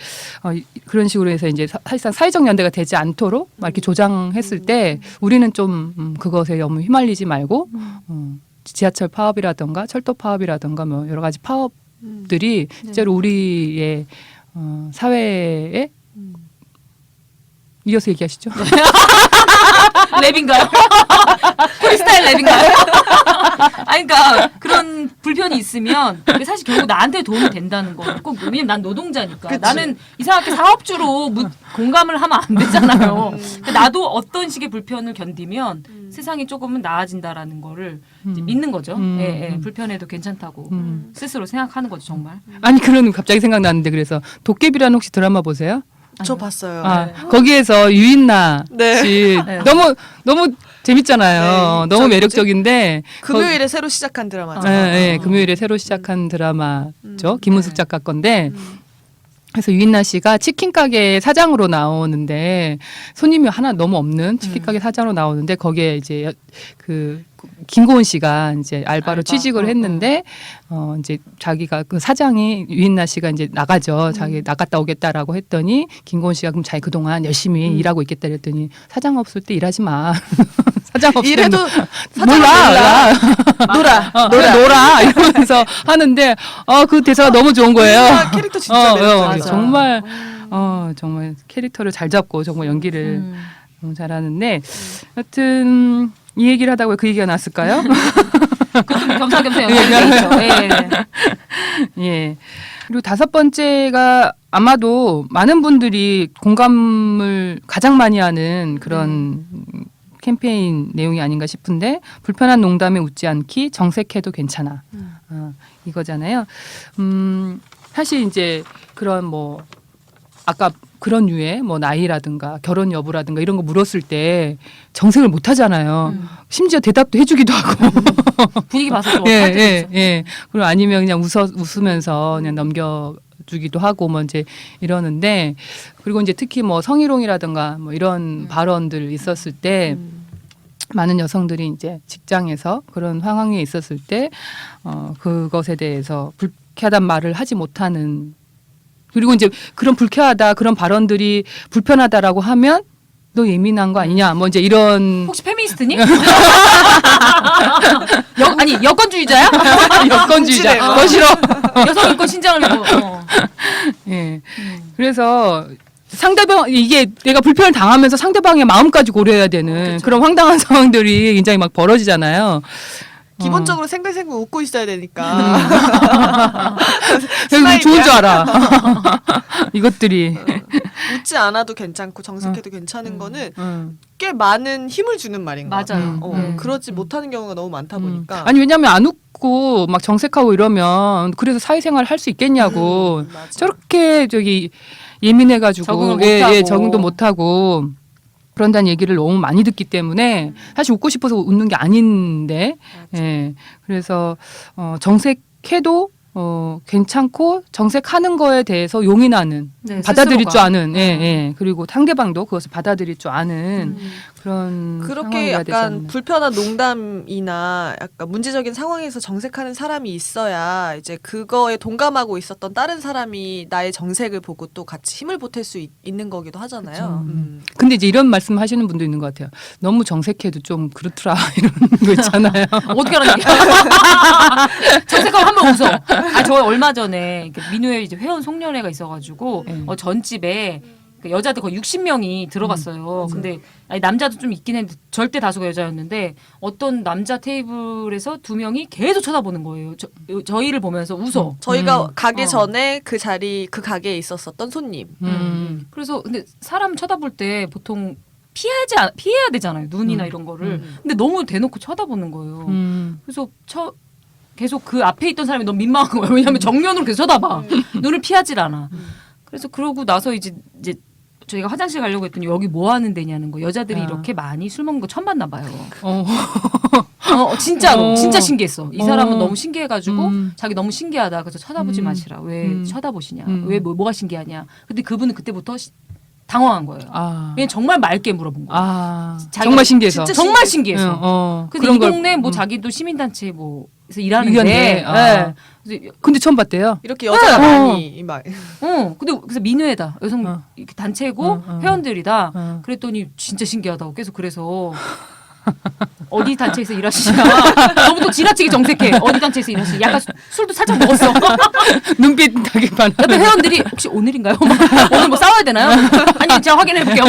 그런 식으로 해서 이제 사실상 사회적 연대가 되지 않도록 막 이렇게 조장했을 때 우리는 좀 그것에 너무 휘말리지 말고 지하철 파업이라든가 철도 파업이라든가 뭐 여러 가지 파업들이 실제로 우리의 사회에 이어서 얘기하시죠.
랩인가요? 프리스타일 랩인가요? 아니, 그러니까 그런 불편이 있으면 그게 사실 결국 나한테 도움이 된다는 거. 꼭 왜냐면 난 노동자니까.
그치.
나는 이상하게 사업주로 공감을 하면 안 되잖아요. 그러니까 나도 어떤 식의 불편을 견디면 세상이 조금은 나아진다라는 거를 이제 믿는 거죠. 예, 예. 불편해도 괜찮다고 스스로 생각하는 거죠, 정말.
아니 그런 갑자기 생각나는데 그래서 도깨비라는 혹시 드라마 보세요?
저 봤어요.
거기에서 유인나
네.
씨
네.
너무 재밌잖아요.
네.
너무
저기
매력적인데
금요일에 새로 시작한 드라마죠.
금요일에 새로 시작한 드라마죠. 김은숙 작가 건데 그래서 유인나 씨가 치킨 가게 사장으로 나오는데 손님이 하나 너무 없는 치킨 가게 사장으로 나오는데 거기에 이제 그 김고은 씨가 이제 알바로 취직을 했는데 이제 자기가 그 사장이 유인나 씨가 이제 나가죠. 자기 나갔다 오겠다라고 했더니 김고은 씨가 그럼 자기 그동안 열심히 일하고 있겠다 그랬더니 사장 없을 때 일하지 마. 사장 없을 때
이래도
놀아.
놀아.
이러면서 하는데 그 대사가 너무 좋은 거예요.
캐릭터 진짜 매력적이야.
맞아.
정말 정말 캐릭터를 잘 잡고 정말 연기를 너무 잘하는데 하여튼 이 얘기를 하다가 왜 그 얘기가 났을까요?
그것도 겸사겸사 연결돼 있죠. 예.
예. 그리고 다섯 번째가 아마도 많은 분들이 공감을 가장 많이 하는 그런 캠페인 내용이 아닌가 싶은데 불편한 농담에 웃지 않기 정색해도 괜찮아. 이거잖아요. 사실 이제 그런 뭐 아까 그런 류의 뭐 나이라든가 결혼 여부라든가 이런 거 물었을 때 정색을 못 하잖아요. 심지어 대답도 해주기도 하고.
분위기 봐서 좀
예,
어떡할 때도
예,
있죠.
예. 그리고 아니면 그냥 웃으면서 그냥 넘겨주기도 하고 뭐 이제 이러는데 그리고 이제 특히 뭐 성희롱이라든가 뭐 이런 발언들 있었을 때 많은 여성들이 이제 직장에서 그런 상황에 있었을 때 그것에 대해서 불쾌하단 말을 하지 못하는 그리고 이제 그런 불쾌하다 그런 발언들이 불편하다라고 하면 너 예민한 거 아니냐 뭐 이제 이런
혹시 페미니스트니? 아니 여권주의자야?
여건주의자
뭉치네요.
더 싫어.
여성 인권 신장을 내고.
예. 그래서 상대방 이게 내가 불편을 당하면서 상대방의 마음까지 고려해야 되는
그렇죠.
그런 황당한 상황들이 굉장히 막 벌어지잖아요.
기본적으로 생글생글 웃고 있어야 되니까.
그래서 좋은 줄 알아. 이것들이.
웃지 않아도 괜찮고 정색해도 괜찮은 거는
음.
꽤 많은 힘을 주는 말인 것 같아요.
맞아요.
그러지 못하는 경우가 너무 많다 보니까.
아니 왜냐면 안 웃고 막 정색하고 이러면 그래서 사회생활 할 수 있겠냐고.
맞아.
저렇게 저기 예민해가지고
적응을 못하고.
적응도 못하고 그런다는 얘기를 너무 많이 듣기 때문에 사실 웃고 싶어서 웃는 게 아닌데 예 그래서 정색해도 괜찮고 정색하는 거에 대해서 용인하는
네,
받아들일 줄
스스로가.
아는 예 그리고 상대방도 그것을 받아들일 줄 아는 그런
그렇게
상황이 되지
약간
않나.
불편한 농담이나 약간 문제적인 상황에서 정색하는 사람이 있어야 이제 그거에 동감하고 있었던 다른 사람이 나의 정색을 보고 또 같이 힘을 보탤 수 있는 거기도 하잖아요.
근데 이제 이런 말씀 하시는 분도 있는 것 같아요. 너무 정색해도 좀 그렇더라 이런 거 있잖아요.
어떻게 하라는 얘기야? 정색하고 한 번 웃어. 저 얼마 전에 민우의 이제 회원 송년회가 있어가지고 전집에 그 여자들 거의 60명이 들어갔어요. 근데 아니, 남자도 좀 있긴 했는데 절대 다수가 여자였는데 어떤 남자 테이블에서 2명이 계속 쳐다보는 거예요. 저희를 보면서 웃어.
저희가 가기 전에 그 가게에 있었었던 손님.
그래서 근데 사람 쳐다볼 때 보통 피해야 되잖아요. 눈이나 이런 거를. 근데 너무 대놓고 쳐다보는 거예요. 그래서 계속 그 앞에 있던 사람이 너무 민망한 거예요. 왜냐하면 정면으로 계속 쳐다봐. 눈을 피하질 않아. 그래서 그러고 나서 이제 저희가 화장실 가려고 했더니 여기 뭐 하는 데냐는 거. 여자들이 이렇게 많이 술 먹는 거 처음 봤나 봐요. 진짜로 진짜 신기했어. 이 사람은 너무 신기해가지고 자기 너무 신기하다. 그래서 쳐다보지 마시라. 왜 쳐다보시냐? 왜 뭐가 신기하냐? 근데 그분은 그때부터 당황한 거예요. 왜냐면 정말 맑게 물어본 거예요.
정말 신기해서.
진짜 정말 신기해서. 근데
그런
이 동네 뭐 자기도 시민단체 뭐에서 일하는데. 네.
근데 처음 봤대요.
이렇게 여자가 많이 막.
근데 그래서 민회다 여성 이렇게 단체고 회원들이다. 그랬더니 진짜 신기하다고 계속 그래서. 어디 단체에서 일하시냐? 너무 또 지나치게 정색해. 어디 단체에서 일하시냐? 약간 술도 살짝 먹었어.
눈빛 되게 많아.
옆에 회원들이 혹시 오늘인가요? 오늘 뭐 싸워야 되나요? 아니 제가 확인해 볼게요.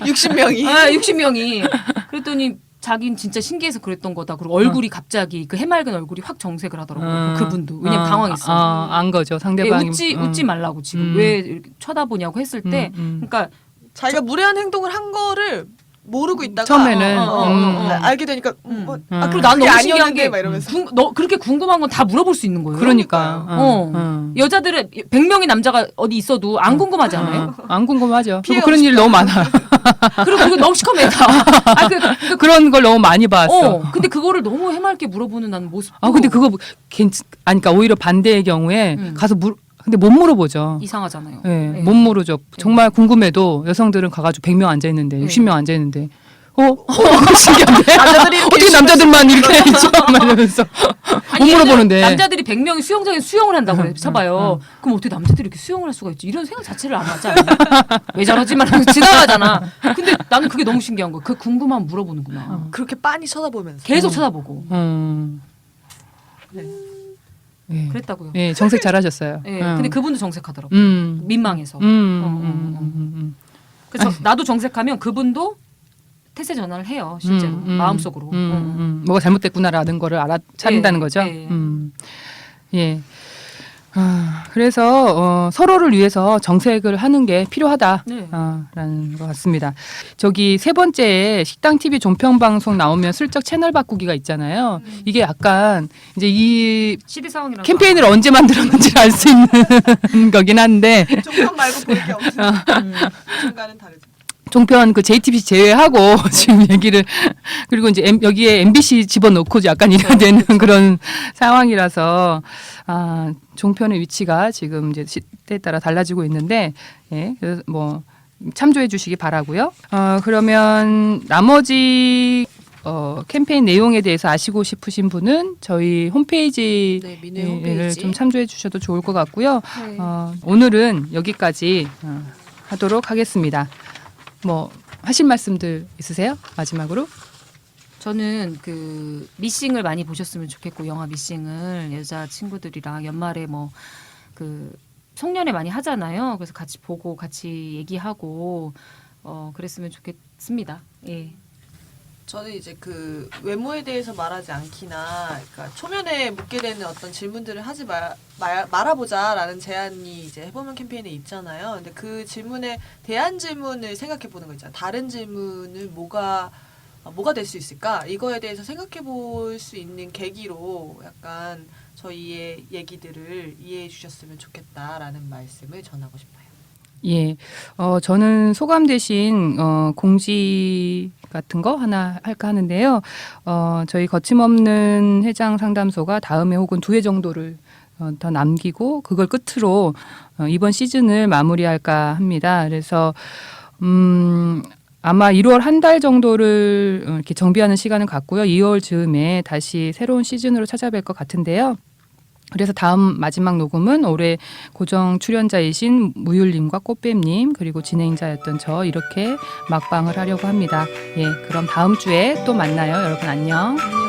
60명이.
60명이. 그랬더니 자긴 진짜 신기해서 그랬던 거다. 그리고 얼굴이 갑자기 그 해맑은 얼굴이 확 정색을 하더라고요. 그분도 왜냐면 당황했어.
안 거죠 상대방이.
웃지 말라고 지금 왜 이렇게 쳐다보냐고 했을 때, 그러니까
자기가 무례한 행동을 한 거를 모르고 있다가
처음에는
알게 되니까
그리고 난 너무 신기한 게
막 이러면서
너 그렇게 궁금한 건 다 물어볼 수 있는 거예요.
그러니까.
여자들은 100명의 남자가 어디 있어도 안 궁금하지 않아요?
안 궁금하죠.
피해가고
그런 일 너무 많아.
그리고 너무 시커매 다.
그런 걸 너무 많이 봤어.
근데 그거를 너무 해맑게 물어보는 나는 모습.
근데 그거 그러니까 오히려 반대의 경우에 가서 근데 못 물어보죠.
이상하잖아요.
네, 못 물어죠. 정말 궁금해도 여성들은 가가지고 100명 앉아 있는데 60명 앉아 있는데 신기한데 어떻게 남자들만 이렇게 있죠? 말하면서 못 물어보는데
남자들이 100명이 수영장에 수영을 한다고 그래. 쳐봐요. 그럼 어떻게 남자들이 이렇게 수영을 할 수가 있지? 이런 생각 자체를 안 하지 않아요? 왜 저러지 말하면서 지나가잖아. 근데 나는 그게 너무 신기한 거야. 그 궁금함 물어보는구나.
그렇게 빤히 쳐다보면서
계속 쳐다보고.
네.
그랬다고요.
네, 정색 잘하셨어요.
네, 근데 그분도 정색하더라고. 민망해서. 그래서 나도 정색하면 그분도 태세 전환을 해요. 실제로 마음속으로.
뭐가 잘못됐구나라는 거를 알아차린다는 거죠. 예. 그래서 서로를 위해서 정색을 하는 게 필요하다라는 것 같습니다. 저기 세 번째에 식당 TV 종편 방송 나오면 슬쩍 채널 바꾸기가 있잖아요. 이게 약간 이제 이
시대 상황이라서
캠페인을 언제 만들었는지 알 수 있는 거긴 한데
종편 말고 볼 게 없어요. 중간은 다르죠.
종편 그 JTBC 제외하고 지금 얘기를 그리고 이제 여기에 MBC 집어넣고 약간 이래야 되는 그런 상황이라서 종편의 위치가 지금 이제 시대에 따라 달라지고 있는데 그래서 뭐 참조해 주시기 바라고요. 그러면 나머지 캠페인 내용에 대해서 아시고 싶으신 분은 저희 홈페이지를
민우의 홈페이지
좀 참조해 주셔도 좋을 것 같고요.
네.
오늘은 여기까지 하도록 하겠습니다. 뭐 하실 말씀들 있으세요? 마지막으로?
저는 그 미싱을 많이 보셨으면 좋겠고 영화 미싱을 여자 친구들이랑 연말에 뭐 그 송년회 많이 하잖아요. 그래서 같이 보고 같이 얘기하고 그랬으면 좋겠습니다. 예.
저는 이제 그 외모에 대해서 말하지 않기나, 그러니까 초면에 묻게 되는 어떤 질문들을 하지 말아보자라는 제안이 이제 해보면 캠페인에 있잖아요. 근데 그 질문에 대한 질문을 생각해 보는 거 있잖아요. 다른 질문을 뭐가 될 수 있을까? 이거에 대해서 생각해 볼 수 있는 계기로 약간 저희의 얘기들을 이해해 주셨으면 좋겠다라는 말씀을 전하고 싶어요.
예, 저는 소감 대신 공지 같은 거 하나 할까 하는데요. 저희 거침없는 해장 상담소가 다음에 혹은 2회 정도를 더 남기고 그걸 끝으로 이번 시즌을 마무리할까 합니다. 그래서 아마 1월 한 달 정도를 이렇게 정비하는 시간을 갖고요. 2월 즈음에 다시 새로운 시즌으로 찾아뵐 것 같은데요. 그래서 다음 마지막 녹음은 올해 고정 출연자이신 무율님과 꽃뱀님 그리고 진행자였던 저 이렇게 막방을 하려고 합니다. 예, 그럼 다음 주에 또 만나요. 여러분 안녕.
안녕.